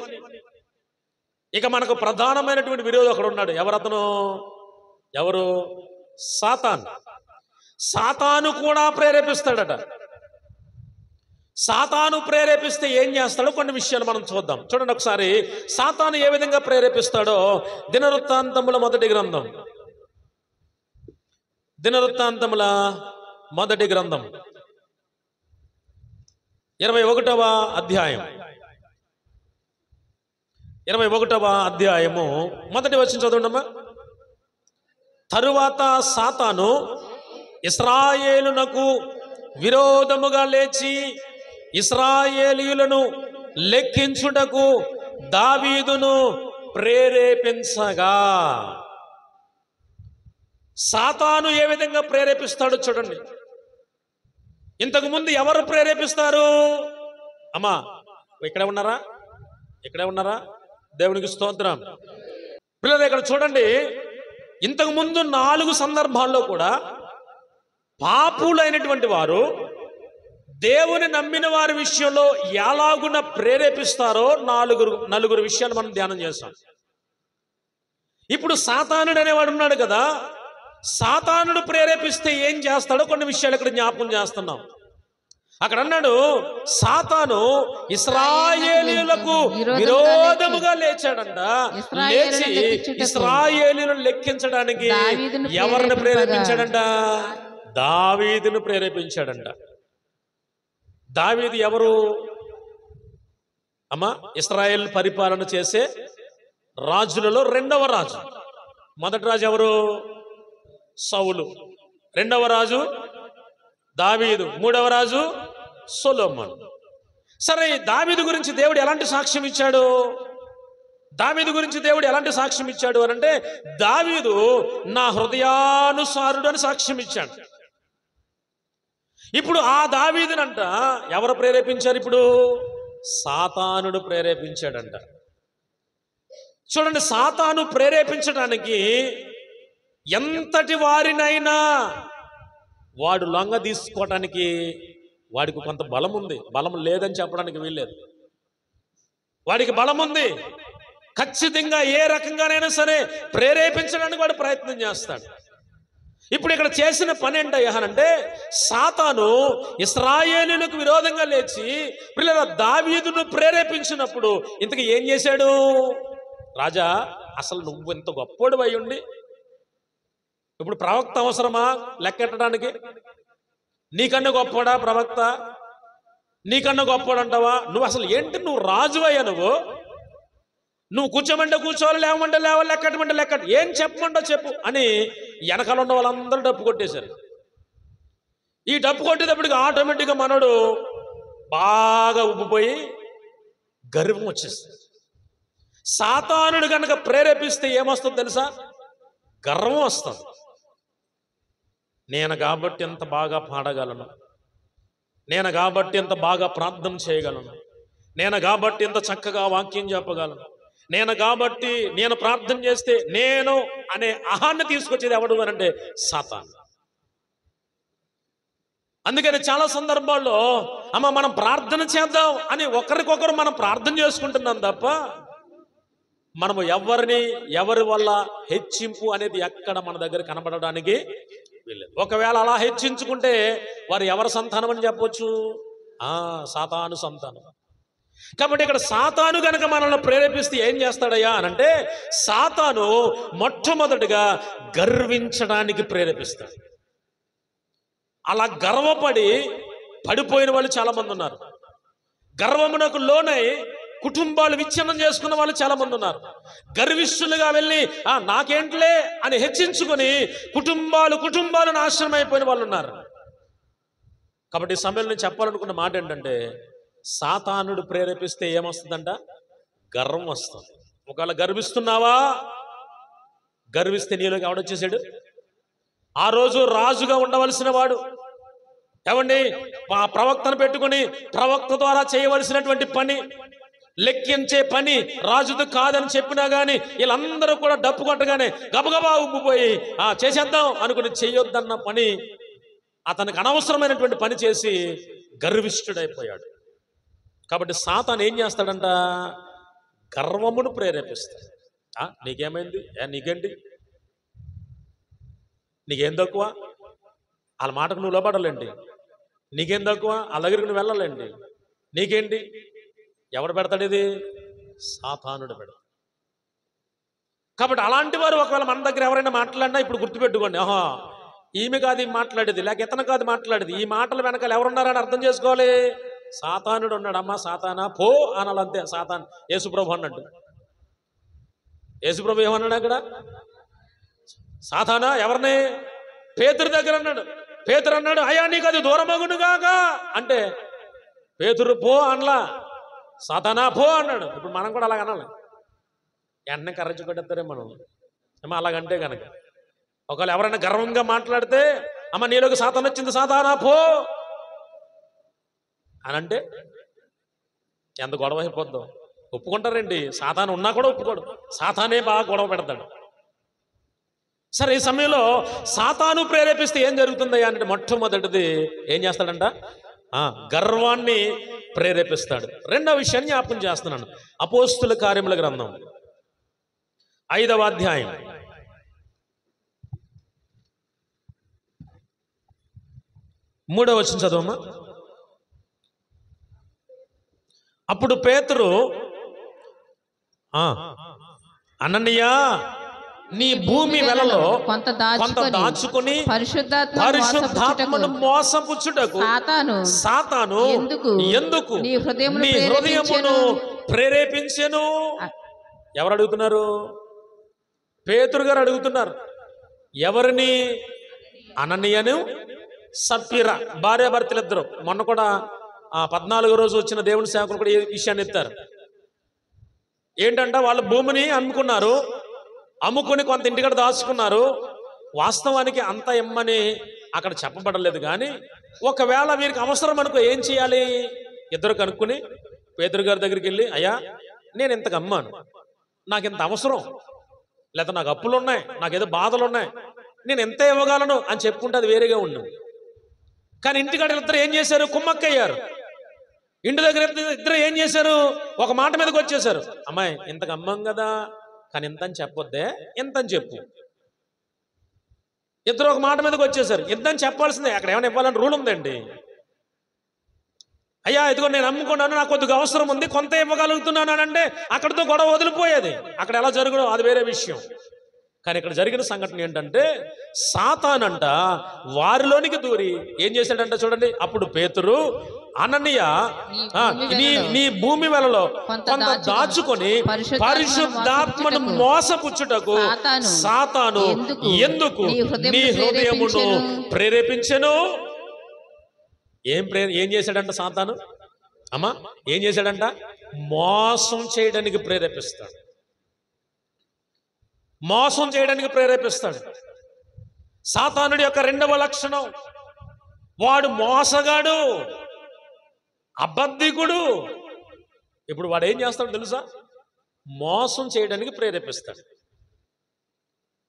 ఇక మనకు ప్రధానమైనటువంటి విరోధి అక్కడ ఉన్నాడు. ఎవరు? సాతాను. సాతాను కూడా ప్రేరేపిస్తాడట. సాతాను ప్రేరేపిస్తే ఏం చేస్తాడో కొన్ని విషయాలు మనం చూద్దాం. చూడండి ఒకసారి సాతాను ఏ విధంగా ప్రేరేపిస్తాడో. దినవృత్తాంతముల మొదటి గ్రంథం 21వ అధ్యాయం 21వ అధ్యాయము మొదటి వచనం చదవండమ్మా. తరువాత సాతాను ఇశ్రాయేలునకు విరోధముగా లేచి ఇశ్రాయేలీయులను లెక్కించుటకు దావీదును ప్రేరేపించగా. సాతాను ఏ విధంగా ప్రేరేపిస్తాడో చూడండి. ఇంతకు ముందు ఎవరు ప్రేరేపిస్తారు? అమ్మా ఇక్కడే ఉన్నారా? దేవునికి స్తోత్రం. పిల్లలు ఇక్కడ చూడండి, ఇంతకు ముందు 4 సందర్భాల్లో కూడా పాపులైనటువంటి వారు దేవుని నమ్మిన వారి విషయంలో ఎలాగున ప్రేరేపిస్తారో 4 విషయాలు మనం ధ్యానం చేస్తాం. ఇప్పుడు సాతానుడు అనేవాడు ఉన్నాడు కదా, సాతానుడు ప్రేరేపిస్తే ఏం చేస్తాడో కొన్ని విషయాలు ఇక్కడ జ్ఞాపకం చేస్తున్నాం. అక్కడ అన్నాడు, సాతాను ఇశ్రాయేలీయులకు విరోధముగా లేచాడంట. లేచి ఇశ్రాయేలీయులను లెక్కించడానికి ఎవరిని ప్రేరేపించాడంట? దావీదును ప్రేరేపించాడంట. దావీదు ఎవరు అమ్మా? ఇశ్రాయేల్ పరిపాలన చేసే రాజులలో 2వ రాజు. మొదటి రాజు ఎవరు? సౌలు. 2వ రాజు దావీదు. 3వ రాజు సొలొమోను. సరే, దావీదు గురించి దేవుడు ఎలాంటి సాక్ష్యం ఇచ్చాడు? అనంటే దావీదు నా హృదయానుసారుడు అని సాక్ష్యం ఇచ్చాడు. ఇప్పుడు ఆ దావీదునంట ఎవరు ప్రేరేపించారు? ఇప్పుడు సాతానుడు ప్రేరేపించాడంట. చూడండి, సాతాను ప్రేరేపించడానికి ఎంతటి వారినైనా వాడు లొంగ తీసుకోవటానికి వాడికి కొంత బలం ఉంది. బలం లేదని చెప్పడానికి వీల్లేదు. వాడికి బలం ఉంది. ఖచ్చితంగా ఏ రకంగానైనా సరే ప్రేరేపించడానికి వాడు ప్రయత్నం చేస్తాడు. ఇప్పుడు ఇక్కడ చేసిన పని ఏంటంటే, సాతాను ఇశ్రాయేలీయులకు విరోధంగా లేచి పిల్లల దావీదును ప్రేరేపించినప్పుడు ఇంతకు ఏం చేశాడు? రాజా, అసలు నువ్వు ఇంత గొప్పోడు అయి ఉండి ఇప్పుడు ప్రవక్త అవసరమా లెక్కెట్టడానికి? నీకన్నా గొప్పడా ప్రవక్త? నీకన్నా గొప్పడు అంటావా? నువ్వు అసలు ఏంటి? నువ్వు రాజు అయ్యా. నువ్వు కూర్చోమంటే కూర్చోవాలి, లేవమంటే లేవాలి, లెక్కటమంటే లెక్కట, ఏం చెప్పమంటో చెప్పు అని వెనకాల ఉన్న వాళ్ళందరూ డప్పు కొట్టేశారు. ఈ డప్పు కొట్టేటప్పటికి ఆటోమేటిక్గా మనోడు బాగా ఉబ్బిపోయి గర్వం వచ్చేస్తుంది. సాతానుడు కనుక ప్రేరేపిస్తే ఏమొస్తుంది తెలుసా? గర్వం వస్తుంది. నేను కాబట్టి ఎంత బాగా పాడగలను, నేను కాబట్టి ఎంత బాగా ప్రార్థన చేయగలను, నేను కాబట్టి ఎంత చక్కగా వాక్యం చెప్పగలను, నేను కాబట్టి నేను ప్రార్థన చేస్తే నేను అనే అహాన్ని తీసుకొచ్చేది ఎవడు అని అంటే సాతాను. అందుకని చాలా సందర్భాల్లో అమ్మ మనం ప్రార్థన చేద్దాం అని ఒకరికొకరు మనం ప్రార్థన చేసుకుంటున్నాం తప్ప మనము ఎవరి వల్ల హెచ్చింపు అనేది ఎక్కడ మన దగ్గర కనబడడానికి వీల్లేదు. ఒకవేళ అలా హెచ్చించుకుంటే వారు ఎవరి సంతానం అని చెప్పొచ్చు? సాతాను సంతానం. కాబట్టి ఇక్కడ సాతాను గనక మనల్ని ప్రేరేపిస్తే ఏం చేస్తాడయ్యా అనంటే సాతాను మొట్టమొదటిగా గర్వించడానికి ప్రేరేపిస్తాడు. అలా గర్వపడి పడిపోయిన వాళ్ళు చాలా మంది ఉన్నారు. గర్వమునకు లోనై కుటుంబాలు విచ్ఛిన్నం చేసుకున్న వాళ్ళు చాలా మంది ఉన్నారు. గర్విష్ఠులుగా వెళ్ళి నాకేంట్లే అని హెచ్చించుకొని కుటుంబాలు నాశనం అయిపోయిన వాళ్ళు ఉన్నారు. కాబట్టి ఈ సమయంలో నేను చెప్పాలనుకున్న మాట ఏంటంటే సాతానుడు ప్రేరేపిస్తే ఏమొస్తుందంట? గర్వం వస్తుంది. ఒకవేళ గర్విస్తున్నావా? గర్విస్తే నీలోకి ఎవడొచ్చేసాడు? ఆ రోజు రాజుగా ఉండవలసిన వాడు ఏమండి ఆ ప్రవక్తను పెట్టుకుని ప్రవక్త ద్వారా చేయవలసినటువంటి పని, లెక్కించే పని రాజుది కాదని చెప్పినా కానీ వీళ్ళందరూ కూడా డప్పు కొట్టగానే గబగబా ఉబ్బిపోయి చేసేద్దాం అనుకుని చేయొద్దన్న పని అతనికి అనవసరమైనటువంటి పని చేసి గర్విష్ఠుడైపోయాడు. కాబట్టి సాతాను ఏం చేస్తాడంట? గర్వమును ప్రేరేపిస్తాడు. నీకేమైంది? నీకేంటి? నీకేం తక్కువ? వాళ్ళ మాటకు నువ్వు లోపడాలండి. నీకేం తక్కువ? వాళ్ళ దగ్గరికి నువ్వు వెళ్ళాలండి. నీకేంటి? ఎవడు పెడతాడు ఇది? సాతానుడు పెడతాడు. కాబట్టి అలాంటి వారు ఒకవేళ మన దగ్గర ఎవరైనా మాట్లాడినా ఇప్పుడు గుర్తుపెట్టుకోండి, ఈమె కాదు మాట్లాడేది, లేక ఇతను కాదు మాట్లాడేది, ఈ మాటల వెనకాల ఎవరున్నారని అర్థం చేసుకోవాలి. సాతానుడు ఉన్నాడు. అమ్మా సాతానా పో అనాలంతే. సాతాన్ యేసుప్రభు అన్నట్టు. యేసుప్రభు ఏమన్నాడు అక్కడ? సాతానా ఎవరిని? పేతురు దగ్గర అన్నాడు. పేతురు అన్నాడు అయ్యా నీకు అది దూరమగును గాక అంటే పేతురు పో అనలా, సాతానా పో అన్నాడు. ఇప్పుడు మనం కూడా అలాగ అనాలి. వెంటనే కర్రచ్చు కొట్టేస్తారే మనం ఏమో అలాగంటే కనుక. ఒకవేళ ఎవరైనా గర్వంగా మాట్లాడితే అమ్మ నీలోకి సాతాను వచ్చింది, సాతానా పో అని అంటే ఎంత గొడవ అయిపోద్దాం. ఒప్పుకుంటారండి? సాతాను ఉన్నా కూడా ఒప్పుకోడు. సాతానే బాగా గొడవ పెడతాడు. సరే ఈ సమయంలో సాతాను ప్రేరేపిస్తే ఏం జరుగుతుందయ్యా అంటే మొట్టమొదటిది ఏం చేస్తాడంట? గర్వాన్ని ప్రేరేపిస్తాడు. రెండవ విషయాన్ని జ్ఞాపకం చేస్తున్నాను. అపోస్తుల కార్యముల గ్రంథం 5వ అధ్యాయం 3వ వచనం చదవమ్మా. అప్పుడు పేతురు అననీయ నీ భూమి వెలలో కొంత దాచుకొని పరిశుద్ధాత్మను మోసపుచ్చుటకు సాతాను ఎందుకు నీ హృదయమును ప్రేరేపించెను? ఎవరు అడుగుతున్నారు? పేతురు గారు అడుగుతున్నారు. ఎవరిని? అననీయను సప్పీరా భార్యాభర్తలిద్దరు. మొన్న కూడా 14వ రోజు వచ్చిన దేవుని సేవకులు కూడా ఈ విషయాన్ని ఎత్తారు. ఏంటంటే వాళ్ళ భూమిని అమ్ముకున్నారు. అమ్ముకుని కొంత ఇంటికాడ దాచుకున్నారు. వాస్తవానికి అంత ఇమ్మని అక్కడ చెప్పబడలేదు. కానీ ఒకవేళ వీరికి అవసరం అనుకో ఏం చేయాలి? ఇద్దరు కనుక్కుని పేతురు గారి దగ్గరికి వెళ్ళి అయ్యా నేను ఇంతకు అమ్మాను, నాకు ఇంత అవసరం, లేదా నాకు అప్పులు ఉన్నాయి, నాకేదో బాధలు ఉన్నాయి, నేను ఎంత ఇవ్వగలను అని చెప్పుకుంటే అది వేరేగా ఉండు. కానీ ఇంటికాడ ఇద్దరు ఏం చేశారు? కుమ్మక్కయ్యారు. ఇంటి దగ్గర ఇద్దరు ఏం చేశారు? ఒక మాట మీదకి వచ్చేసారు. అమ్మాయి ఇంతకు అమ్మాం కదా, కానీ ఎంత అని చెప్పొద్దే, ఎంత అని చెప్పు. ఇద్దరు ఒక మాట మీదకి వచ్చేసారు. ఎంత అని చెప్పాల్సిందే. అక్కడ ఏమైనా ఇవ్వాలని రూల్ ఉందండి? అయ్యా ఇదిగో నేను అమ్ముకున్నాను, నాకు కొద్దిగా అవసరం ఉంది, కొంత ఇవ్వగలుగుతున్నాను అంటే అక్కడితో గొడవ వదిలిపోయేది. అక్కడ ఎలా జరగడం అది వేరే విషయం. కానీ ఇక్కడ జరిగిన సంఘటన ఏంటంటే సాతానంట వారిలోనికి దూరి ఏం చేశాడంట చూడండి. అప్పుడు పేతురు అననీయ నీ భూమి వెలలో కొంత దాచుకొని పరిశుద్ధాత్మను మోసపుచ్చుటకు సాతాను ఎందుకు నీ హృదయమును ప్రేరేపించెను? ఏం చేశాడంట సాతాను? అమ్మా ఏం చేశాడంట? మోసం చేయడానికి ప్రేరేపిస్తాడు. మోసం చేయడానికి ప్రేరేపిస్తాడు. సాతానుడి యొక్క రెండవ లక్షణం వాడు మోసగాడు, అబద్ధికుడు. ఇప్పుడు వాడు ఏం చేస్తాడు తెలుసా? మోసం చేయడానికి ప్రేరేపిస్తాడు.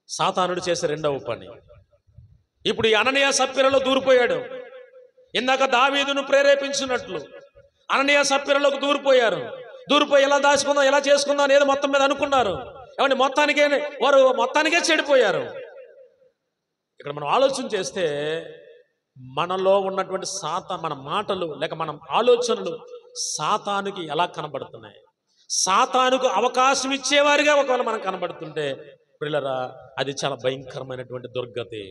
సాతానుడు చేసే రెండవ పని. ఇప్పుడు ఈ అననీయ సప్ఫీరలో దూరిపోయాడు. ఇందాక దావీదును ప్రేరేపించినట్లు అననీయ సప్ఫీరలోకి దూరిపోయి ఎలా దాచుకుందాం, ఎలా చేసుకుందాం అనేది మొత్తం మీద అనుకున్నారు. ఏమంటే వారు మొత్తానికే చెడిపోయారు. ఇక్కడ మనం ఆలోచన చేస్తే మనలో ఉన్నటువంటి మన మాటలు లేక మన ఆలోచనలు సాతానుకి ఎలా కనబడుతున్నాయి? సాతానుకు అవకాశం ఇచ్చేవారిగా ఒకవేళ మనం కనబడుతుంటే పిల్లరా, అది చాలా భయంకరమైనటువంటి దుర్గతి.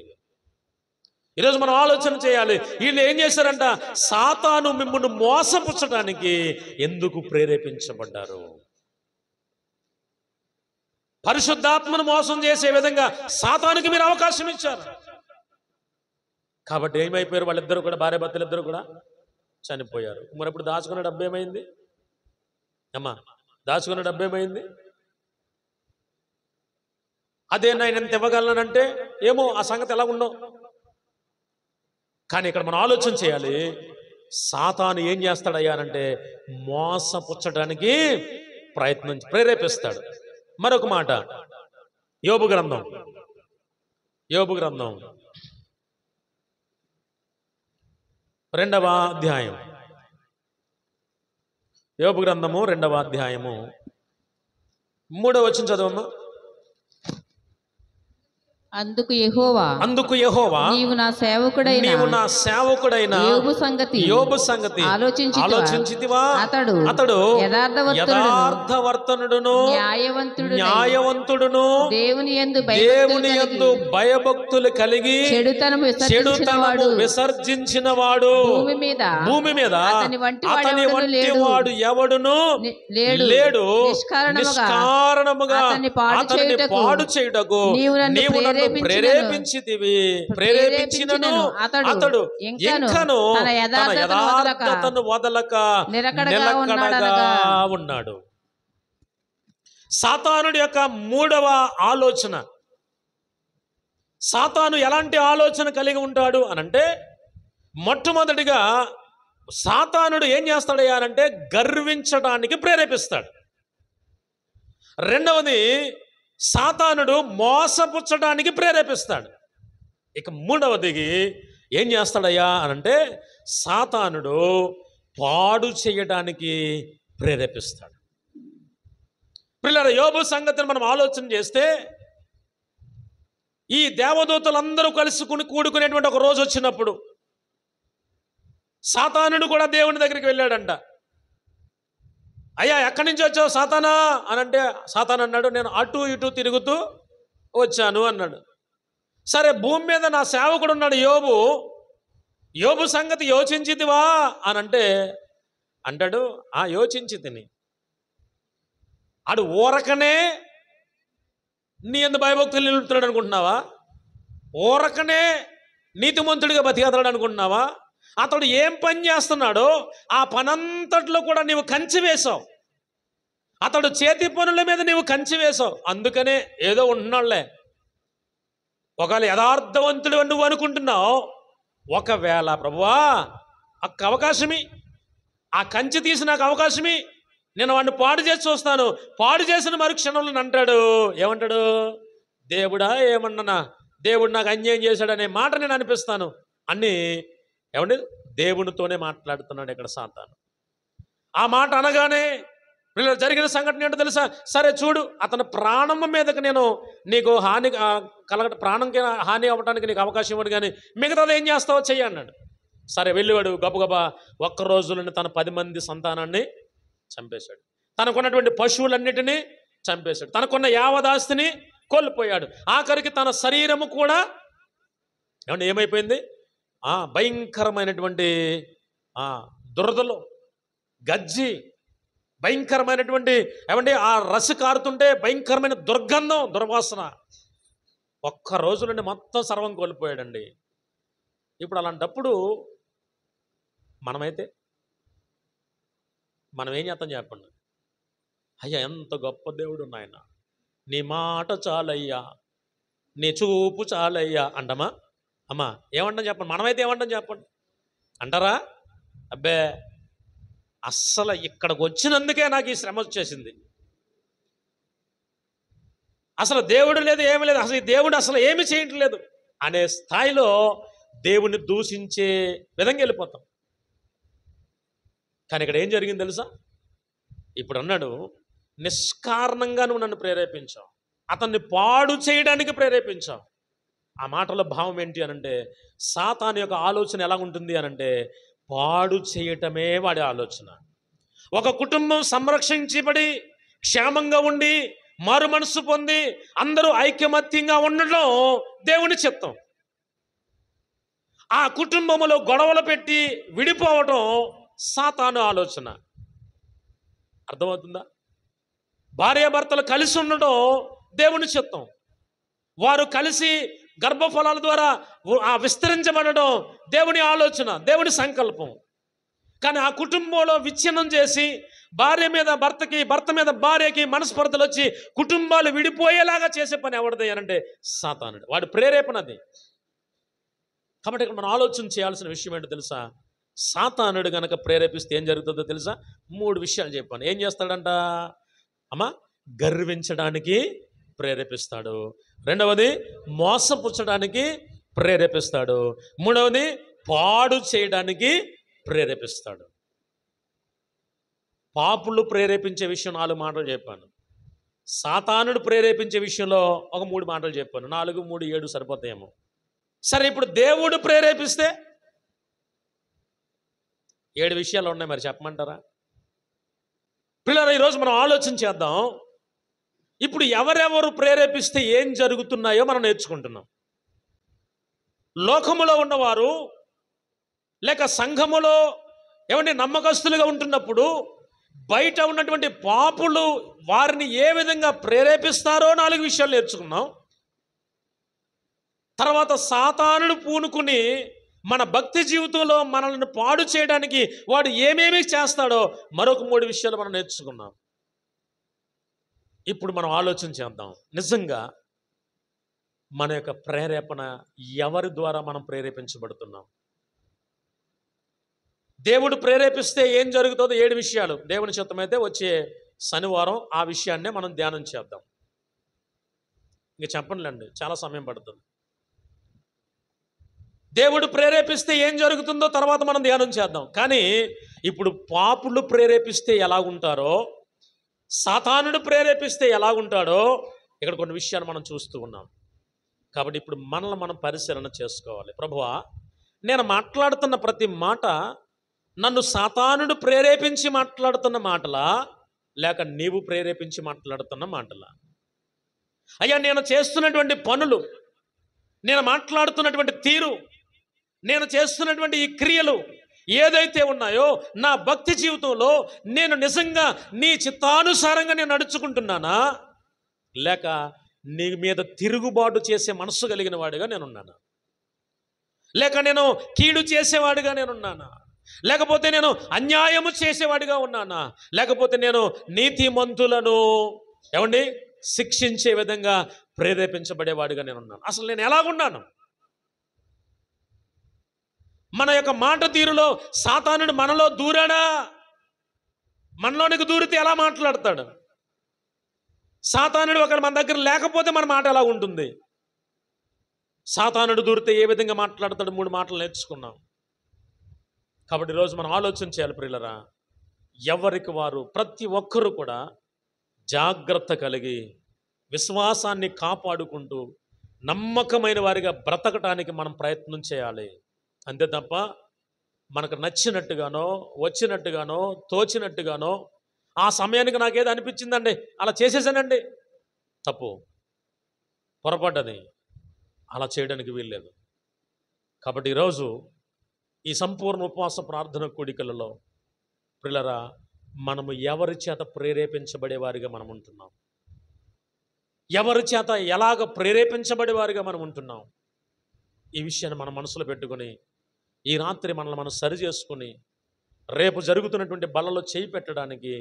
ఈరోజు మనం ఆలోచన చేయాలి. వీళ్ళు ఏం చేశారంట? సాతాను మిమ్మల్ని మోసపుచ్చడానికి ఎందుకు ప్రేరేపించబడ్డారు? పరిశుద్ధాత్మను మోసం చేసే విధంగా సాతానుకి మీరు అవకాశం ఇచ్చారు. కాబట్టి ఏమైపోయారు? వాళ్ళిద్దరూ కూడా, భార్య భర్తలు ఇద్దరు కూడా చనిపోయారు. మరి ఇప్పుడు దాచుకున్న డబ్బు ఏమైంది అమ్మా? దాచుకున్న డబ్బు ఏమైంది? అదే నేను ఎంత ఇవ్వగలనంటే ఏమో ఆ సంగతి ఎలా ఉండవు. కానీ ఇక్కడ మనం ఆలోచన చేయాలి. సాతాను ఏం చేస్తాడయ్యానంటే మోసపుచ్చడానికి ప్రేరేపిస్తాడు. మరొక మాట, యోబు గ్రంథం 2వ అధ్యాయం. యోబు గ్రంథము 2వ అధ్యాయము 3వ వచనం చదవమ్మా. అందుకు యెహోవా నీవు నా సేవకుడైన యోబు సంగతి ఆలోచించితివా? అతడు యథార్థవర్తనుడును న్యాయవంతుడును దేవుని యందు భయభక్తులు కలిగి చెడుతనము విసర్జించిన వాడు భూమి మీద అతని వంటి వాడు ఎవడును లేడు. నిష్కారణముగా అతన్ని పాడు చేయుటకు నీవు నన్ను ప్రేరేపించినను అతడు ఇంకను తన యథార్థతను వదలక నిలకడగా ఉన్నాడు. సాతానుడి యొక్క 3వ ఆలోచన. సాతాను ఎలాంటి ఆలోచన కలిగి ఉంటాడు అనంటే, మొట్టమొదటిగా సాతానుడు ఏం చేస్తాడయ్యా అంటే గర్వించడానికి ప్రేరేపిస్తాడు. రెండవది, సాతానుడు మోసపుచ్చడానికి ప్రేరేపిస్తాడు. ఇక 3వది ఏం చేస్తాడయ్యా అనంటే సాతానుడు పాడు చేయడానికి ప్రేరేపిస్తాడు. పిల్లల యోబు సంగతిని మనం ఆలోచన చేస్తే, ఈ దేవదూతలందరూ కలిసి కూడుకునేటువంటి ఒక రోజు వచ్చినప్పుడు సాతానుడు కూడా దేవుని దగ్గరికి వెళ్ళాడంట. అయ్యా ఎక్కడి నుంచి వచ్చావు సాతానా అని అంటే, సాతాను అన్నాడు, నేను అటు ఇటు తిరుగుతూ వచ్చాను అన్నాడు. సరే, భూమి మీద నా సేవకుడు ఉన్నాడు యోబు సంగతి యోచించితివా అని అంటే అంటాడు, యోచించి తిని. ఆడు ఊరకనే నీ ఎంత భయభక్తులు నిలుపుతున్నాడు అనుకుంటున్నావా? ఊరకనే నీతిమంతుడిగా బతికేస్తాడు అనుకుంటున్నావా? అతడు ఏం పని చేస్తున్నాడో ఆ పనంతట్లో కూడా నీవు కంచి వేశావు. అతడు చేతి పనుల మీద నీవు కంచి వేశావు. అందుకనే ఏదో ఉంటున్నాళ్లే. ఒకవేళ యథార్థవంతుడు నువ్వు అనుకుంటున్నావు, ఒకవేళ ప్రభువా ఒక్క అవకాశమి, ఆ కంచి తీసి నాకు అవకాశమి, నేను వాడిని పాడు చేసి చూస్తాను. పాడు చేసిన మరుక్షణంలో అంటాడు, ఏమంటాడు? దేవుడా ఏమన్నా, దేవుడు నాకు అన్యాయం చేశాడనే మాట నేను అనిపిస్తాను అని. ఏమండి, దేవునితోనే మాట్లాడుతున్నాడు ఇక్కడ సాతాను. ఆ మాట అనగానే వీళ్ళు జరిగిన సంఘటన ఏంటో తెలుసా? సరే చూడు, అతని ప్రాణం మీదకి నేను నీకు హాని ప్రాణంకి హాని అవ్వడానికి నీకు అవకాశం ఇవ్వడు, కానీ మిగతాది ఏం చేస్తావో చెయ్యి అన్నాడు. సరే వెళ్ళివాడు గబగబా ఒక్క రోజులోనే తన 10 మంది సంతానాన్ని చంపేశాడు. తనకున్నటువంటి పశువులన్నిటినీ చంపేశాడు. తనకున్న యావదాస్తిని కోల్పోయాడు. ఆఖరికి తన శరీరము కూడా ఏమంటే ఏమైపోయింది? భయంకరమైనటువంటి దురదలో గజ్జి, భయంకరమైనటువంటి ఏమంటే ఆ రసి కారుతుంటే భయంకరమైన దుర్గంధం, దుర్వాసన. ఒక్క రోజులోనే మొత్తం సర్వం కోల్పోయాడండి. ఇప్పుడు అలాంటప్పుడు మనం ఏం చేస్తాం చెప్పండి? అయ్యా ఎంత గొప్ప దేవుడు నాయన, నీ మాట చాలయ్యా, నీ చూపు చాలయ్యా అంటమా? అమ్మా ఏమంటాం చెప్పండి? మనమైతే ఏమంటాం చెప్పండి? అంటారా? అబ్బే అస్సలు ఇక్కడికి వచ్చినందుకే నాకు ఈ శ్రమ వచ్చేసింది, అసలు దేవుడు లేదు, ఏమీ లేదు, అసలు ఈ దేవుడు అసలు ఏమి చేయట్లేదు అనే స్థాయిలో దేవుని దూషించే విధంగా వెళ్ళిపోతాం. కానీ ఇక్కడ ఏం జరిగింది తెలుసా? ఇప్పుడు అన్నాడు, నిష్కారణంగా నువ్వు నన్ను ప్రేరేపించావు, అతన్ని పాడు చేయడానికి ప్రేరేపించావు. ఆ మాటలో భావం ఏంటి అనంటే, సాతాను యొక్క ఆలోచన ఎలా ఉంటుంది అనంటే, పాడు చేయటమే వాడి ఆలోచన. ఒక కుటుంబం సంరక్షించబడి క్షేమంగా ఉండి మారు మనసు పొంది అందరూ ఐకమత్యంగా ఉండడం దేవుని చిత్తం. ఆ కుటుంబములో గొడవలు పెట్టి విడిపోవటం సాతాను ఆలోచన. అర్థమవుతుందా? భార్యాభర్తలు కలిసి ఉండడం దేవుని చిత్తం. వారు కలిసి గర్భఫలాల ద్వారా విస్తరించబడడం దేవుని ఆలోచన, దేవుని సంకల్పం. కానీ ఆ కుటుంబంలో విచ్ఛిన్నం చేసి భార్య మీద భర్తకి, భర్త మీద భార్యకి మనస్పర్ధలు వచ్చి కుటుంబాలు విడిపోయేలాగా చేసే పని ఎవరిది అంటే సాతానుడు. వాడి ప్రేరేపణ అది. కాబట్టి ఇక్కడ మనం ఆలోచన చేయాల్సిన విషయం ఏంటో తెలుసా? సాతానుడు గనక ప్రేరేపిస్తే ఏం జరుగుతుందో తెలుసా? 3 విషయాలు చెప్పాను. ఏం చేస్తాడంట? అమ్మా, గర్వించడానికి ప్రేరేపిస్తాడు. రెండవది మోసపుచ్చడానికి ప్రేరేపిస్తాడు. మూడవది పాడు చేయడానికి ప్రేరేపిస్తాడు. పాపులు ప్రేరేపించే విషయం 4 మాటలు చెప్పాను. సాతానుడు ప్రేరేపించే విషయంలో ఒక 3 మాటలు చెప్పాను. 4, 3, 7 సరిపోతాయేమో. సరే, ఇప్పుడు దేవుడు ప్రేరేపిస్తే 7 విషయాలు ఉన్నాయి. మరి చెప్పమంటారా? పిల్లలు, ఈరోజు మనం ఆలోచన చేద్దాం. ఇప్పుడు ఎవరెవరు ప్రేరేపిస్తే ఏం జరుగుతున్నాయో మనం నేర్చుకుంటున్నాం. లోకములో ఉన్నవారు లేక సంఘములో ఏమంటే నమ్మకస్తులుగా ఉంటున్నప్పుడు బయట ఉన్నటువంటి పాపులు వారిని ఏ విధంగా ప్రేరేపిస్తారో 4 విషయాలు నేర్చుకున్నాం. తర్వాత సాతానుడు పూనుకుని మన భక్తి జీవితంలో మనల్ని పాడు చేయడానికి వాడు ఏమేమి చేస్తాడో మరొక 3 విషయాలు మనం నేర్చుకున్నాం. ఇప్పుడు మనం ఆలోచన చేద్దాం. నిజంగా మన యొక్క ప్రేరేపణ ఎవరి ద్వారా మనం ప్రేరేపించబడుతున్నాం? దేవుడు ప్రేరేపిస్తే ఏం జరుగుతుందో 7 విషయాలు దేవుని చిత్తమైతే వచ్చే శనివారం ఆ విషయాన్నే మనం ధ్యానం చేద్దాం. ఇంక చెప్పండిలేండి, చాలా సమయం పడుతుంది. దేవుడు ప్రేరేపిస్తే ఏం జరుగుతుందో తర్వాత మనం ధ్యానం చేద్దాం. కానీ ఇప్పుడు పాపులు ప్రేరేపిస్తే ఎలా ఉంటారో, సాతానుడు ప్రేరేపిస్తే ఎలా ఉంటాడో ఇక్కడ కొన్ని విషయాలు మనం చూస్తూ ఉన్నాం. కాబట్టి ఇప్పుడు మనల్ని మనం పరిశీలన చేసుకోవాలి. ప్రభువా, నేను మాట్లాడుతున్న ప్రతి మాట నన్ను సాతానుడు ప్రేరేపించి మాట్లాడుతున్న మాటలా, లేక నీవు ప్రేరేపించి మాట్లాడుతున్న మాటలా? అయ్యా, నేను చేస్తున్నటువంటి పనులు, నేను మాట్లాడుతున్నటువంటి తీరు, నేను చేస్తున్నటువంటి ఈ క్రియలు ఏదైతే ఉన్నాయో నా భక్తి జీవితంలో నేను నిజంగా నీ చిత్తానుసారంగా నేను నడుచుకుంటున్నానా, లేక నీ మీద తిరుగుబాటు చేసే మనస్సు కలిగిన వాడిగా నేనున్నానా? లేక నేను కీడు చేసేవాడిగా నేనున్నానా? లేకపోతే నేను అన్యాయము చేసేవాడిగా ఉన్నానా? లేకపోతే నేను నీతిమంతులను ఏమండి శిక్షించే విధంగా ప్రేరేపించబడేవాడిగా నేనున్నాను? అసలు నేను ఎలాగున్నాను? మన యొక్క మాట తీరులో సాతానుడు మనలో దూరాడా? మనలోనికి దూరితే ఎలా మాట్లాడతాడు? సాతానుడు ఒకరు మన దగ్గర లేకపోతే మన మాట ఎలా ఉంటుంది? సాతానుడు దూరితే ఏ విధంగా మాట్లాడతాడు? 3 మాటలు నేర్చుకున్నాం. కాబట్టి ఈరోజు మనం ఆలోచన చేయాలి ప్రియులరా. ఎవరికి వారు ప్రతి ఒక్కరూ కూడా జాగ్రత్త కలిగి విశ్వాసాన్ని కాపాడుకుంటూ నమ్మకమైన వారిగా బ్రతకటానికి మనం ప్రయత్నం చేయాలి. అంతే తప్ప మనకు నచ్చినట్టుగానో వచ్చినట్టుగానో తోచినట్టుగానో ఆ సమయానికి నాకేదో అనిపించిందండి అలా చేసేసానండి, తప్పు, పొరపాటది. అలా చేయడానికి వీల్లేదు. కాబట్టి ఈరోజు ఈ సంపూర్ణ ఉపవాస ప్రార్థన కూడికలలో ప్రియులరా, మనము ఎవరి చేత ప్రేరేపించబడే వారిగా మనం ఉంటున్నాం? ఎవరి చేత ఎలాగ ప్రేరేపించబడే వారిగా మనం ఉంటున్నాం? ఈ విషయాన్ని మన మనసులో పెట్టుకొని ఈ రాత్రి మనల్ని మనం సరి చేసుకుని రేపు జరుగుతున్నటువంటి బలలో చేయి పెట్టడానికి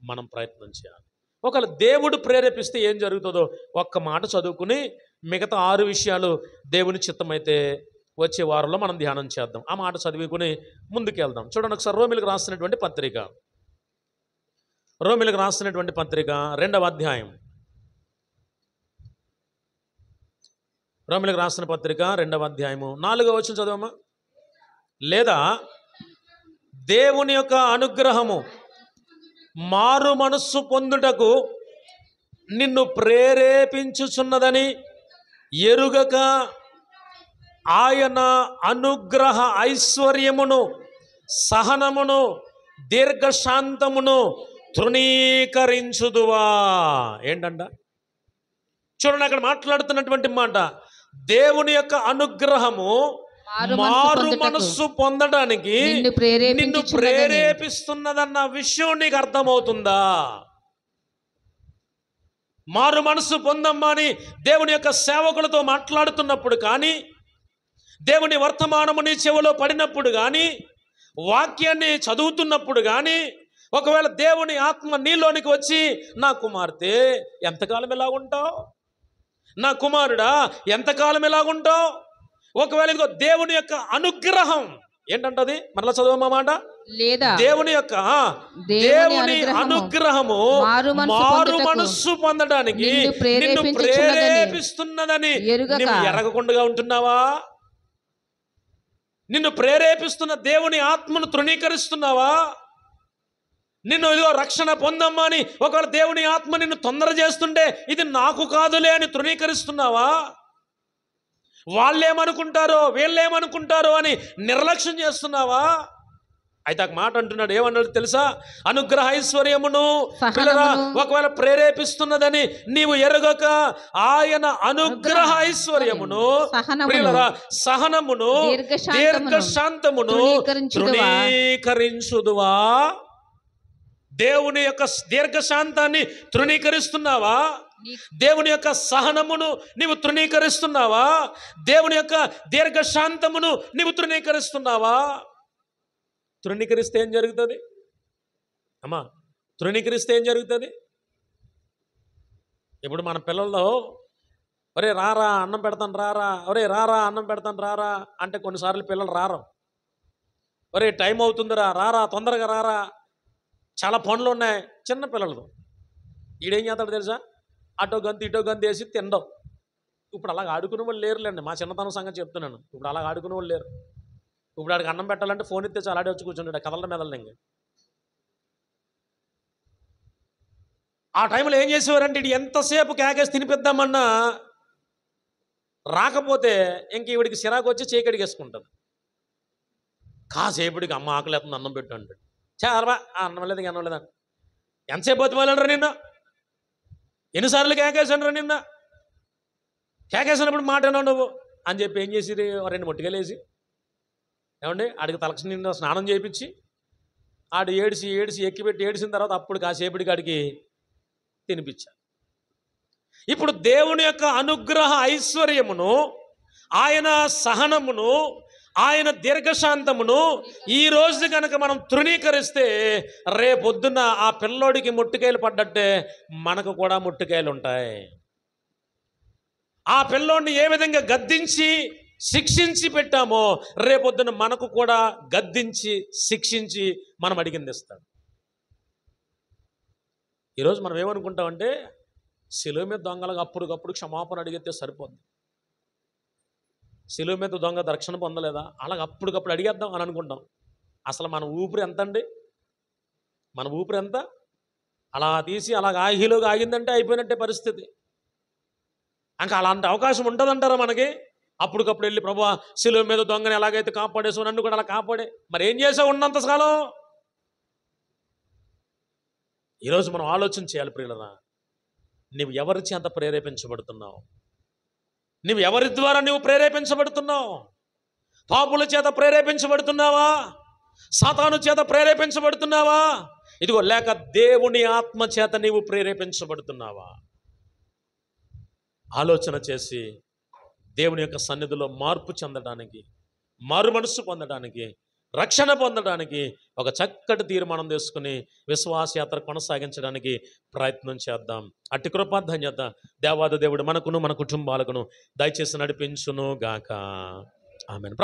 మనం ప్రయత్నం చేయాలి. ఒకవేళ దేవుడు ప్రేరేపిస్తే ఏం జరుగుతుందో ఒక్క మాట చదువుకుని మిగతా 6 విషయాలు దేవుని చిత్తమైతే వచ్చే వారంలో మనం ధ్యానం చేద్దాం. ఆ మాట చదువుకుని ముందుకు వెళ్దాం. చూడండి ఒకసారి రోమిలకు రాసినటువంటి పత్రిక, రోమిలకు రాసినటువంటి పత్రిక 2వ అధ్యాయం రోమీయులకు రాసిన పత్రిక 2వ అధ్యాయము 4వ వచనం చదవమ్మా. లేదా దేవుని యొక్క అనుగ్రహము మారు మనస్సు పొందుటకు నిన్ను ప్రేరేపించుచున్నదని ఎరుగక ఆయన అనుగ్రహ ఐశ్వర్యమును, సహనమును, దీర్ఘశాంతమును తృణీకరించుదువా. ఏంటంట చూడండి, అక్కడ మాట్లాడుతున్నటువంటి మాట, దేవుని యొక్క అనుగ్రహము మారు మనస్సు పొందడానికి నిన్ను ప్రేరేపిస్తున్నదన్న విషయం నీకు అర్థమవుతుందా? మారు మనస్సు పొందమ్మా అని దేవుని యొక్క సేవకులతో మాట్లాడుతున్నప్పుడు కానీ, దేవుని వర్తమానము నీ చెవిలో పడినప్పుడు కానీ, వాక్యాన్ని చదువుతున్నప్పుడు కానీ, ఒకవేళ దేవుని ఆత్మ నీలోనికి వచ్చి, నా కుమార్తె ఎంతకాలం ఇలాగుంటావు, నా కుమారుడా ఎంతకాలం ఇలాగుంటావు, ఒకవేళ ఇదిగో దేవుని యొక్క అనుగ్రహం ఏంటంటది, మరలా చదవమా మాట, లేదా దేవుని యొక్క దేవుని అనుగ్రహము మారు మనస్సు పొందడానికి నిన్ను ప్రేరేపిస్తున్నదని నువ్వు ఎరగకుండా ఉంటున్నావా? నిన్ను ప్రేరేపిస్తున్న దేవుని ఆత్మను తృణీకరిస్తున్నావా? నిన్ను ఇదిగో రక్షణ పొందమ్మా అని ఒకవేళ దేవుని ఆత్మ నిన్ను తొందర చేస్తుంటే ఇది నాకు కాదులే అని తృణీకరిస్తున్నావా? వాళ్ళేమనుకుంటారో వీళ్ళేమనుకుంటారో అని నిర్లక్ష్యం చేస్తున్నావా? అయితే ఆ మాట అంటున్నాడు, ఏమన్నాడు తెలుసా? అనుగ్రహ ఐశ్వర్యమును పిల్లరా ఒకవేళ ప్రేరేపిస్తున్నదని నీవు ఎరగక ఆయన అనుగ్రహ ఐశ్వర్యమును పిల్లరా సహనమును దీర్ఘశాంతమును తృణీకరించుదువా. దేవుని యొక్క దీర్ఘశాంతాన్ని తృణీకరిస్తున్నావా? దేవుని యొక్క సహనమును నీవు తృణీకరిస్తున్నావా? దేవుని యొక్క దీర్ఘశాంతమును నీవు తృణీకరిస్తున్నావా? తృణీకరిస్తే ఏం జరుగుతుంది అమ్మా? తృణీకరిస్తే ఏం జరుగుతుంది? ఇప్పుడు మన పిల్లల్లో ఒరే రారా అన్నం పెడతాను రారా, ఒరే రారా అన్నం పెడతాను రారా అంటే కొన్నిసార్లు పిల్లలు రారు. ఒరే టైం అవుతుందిరా రారా తొందరగా రారా, చాలా పనులు ఉన్నాయి. చిన్న పిల్లలతో ఈడేం చేస్తాడు తెలుసా? అటో గంతు ఇటో గంతు వేసి తినడం. ఇప్పుడు అలాగ ఆడుకునే వాళ్ళు లేరులేండి, మా చిన్నతనం సంగతి చెప్తున్నాను. ఇప్పుడు అలాగ ఆడుకునే వాళ్ళు లేరు. ఇప్పుడు ఆడికి అన్నం పెట్టాలంటే ఫోన్ ఇస్తే చాలా ఆడే వచ్చి కూర్చుంటాడు, కదలడం మెదలడం. ఇంక ఆ టైంలో ఏం చేసేవారంటే ఇటు ఎంతసేపు కేకేసి తినిపిద్దామన్నా రాకపోతే ఇంక ఈవిడికి సిరాకు వచ్చి చేకడిగేసుకుంటుంది. కాసేపుడికి అమ్మ ఆకలేస్తుంది అన్నం పెట్టు అంటాడు. చాలా అన్నం లేదు అన్నం లేదా, ఎంతసేపు బతిమాలంటారా నిన్న, ఎన్నిసార్లు కేకేసాను నిన్న, కేకేసినప్పుడు మాట ఏనా నువ్వు అని చెప్పి ఏం చేసి 2 మొట్టికలేసి ఏమండి ఆడికి తలక్ష నిండా స్నానం చేయించి ఆడు ఏడిసి ఎక్కిపెట్టి ఏడిసిన తర్వాత అప్పుడు కాసేపటికి ఆడికి తినిపించాలి. ఇప్పుడు దేవుని యొక్క అనుగ్రహ ఐశ్వర్యమును, ఆయన సహనమును, ఆయన దీర్ఘశాంతమును ఈ రోజు కనుక మనం తృణీకరిస్తే రేపొద్దున ఆ పిల్లోడికి ముట్టుకాయలు పడ్డట్టే మనకు కూడా ముట్టుకాయలు ఉంటాయి. ఆ పిల్లోడిని ఏ విధంగా గద్దించి శిక్షించి పెట్టామో రేపొద్దున మనకు కూడా గద్దించి శిక్షించి మనం అడిగింది ఇస్తాడు. ఈరోజు మనం ఏమనుకుంటామంటే శిలువ మీద దొంగలకు అప్పటికప్పుడు క్షమాపణ అడిగితే సరిపోద్ది. శిలువ మీద దొంగ రక్షణ పొందలేదా, అలాగ అప్పటికప్పుడు అడిగేద్దాం అని అనుకుంటాం. అసలు మన ఊపిరి ఎంత అండి, మన ఊపిరి ఎంత? అలా తీసి అలాగ ఆగిలోకి ఆగిందంటే అయిపోయినట్టే పరిస్థితి. ఇంకా అలాంటి అవకాశం ఉంటుందంటారా మనకి? అప్పటికప్పుడు వెళ్ళి ప్రభువా శిలువ మీద దొంగని ఎలాగైతే కాపాడేసో నన్ను కూడా అలా కాపాడే. మరి ఏం చేసావు ఉన్నంతకాలం? ఈరోజు మనం ఆలోచన చేయాలి ప్రియులరా, నువ్వు ఎవరి చేత ప్రేరేపించబడుతున్నావు? నువ్వు ఎవరి ద్వారా నువ్వు ప్రేరేపించబడుతున్నావు? పాపుల చేత ప్రేరేపించబడుతున్నావా? సాతాను చేత ప్రేరేపించబడుతున్నావా? ఇదిగో లేక దేవుని ఆత్మ చేత నీవు ప్రేరేపించబడుతున్నావా? ఆలోచన చేసి దేవుని యొక్క సన్నిధిలో మార్పు చెందడానికి, మారు మనస్సు పొందడానికి, రక్షణ పొందడానికి ఒక చక్కటి తీర్మానం తీసుకుని విశ్వాసయాత్ర కొనసాగించడానికి ప్రయత్నం చేద్దాం. అట్టి కృప ధన్యత దేవాది దేవుడు మనకును మన కుటుంబాలకును దయచేసి నడిపించును గాక. ఆమేన్.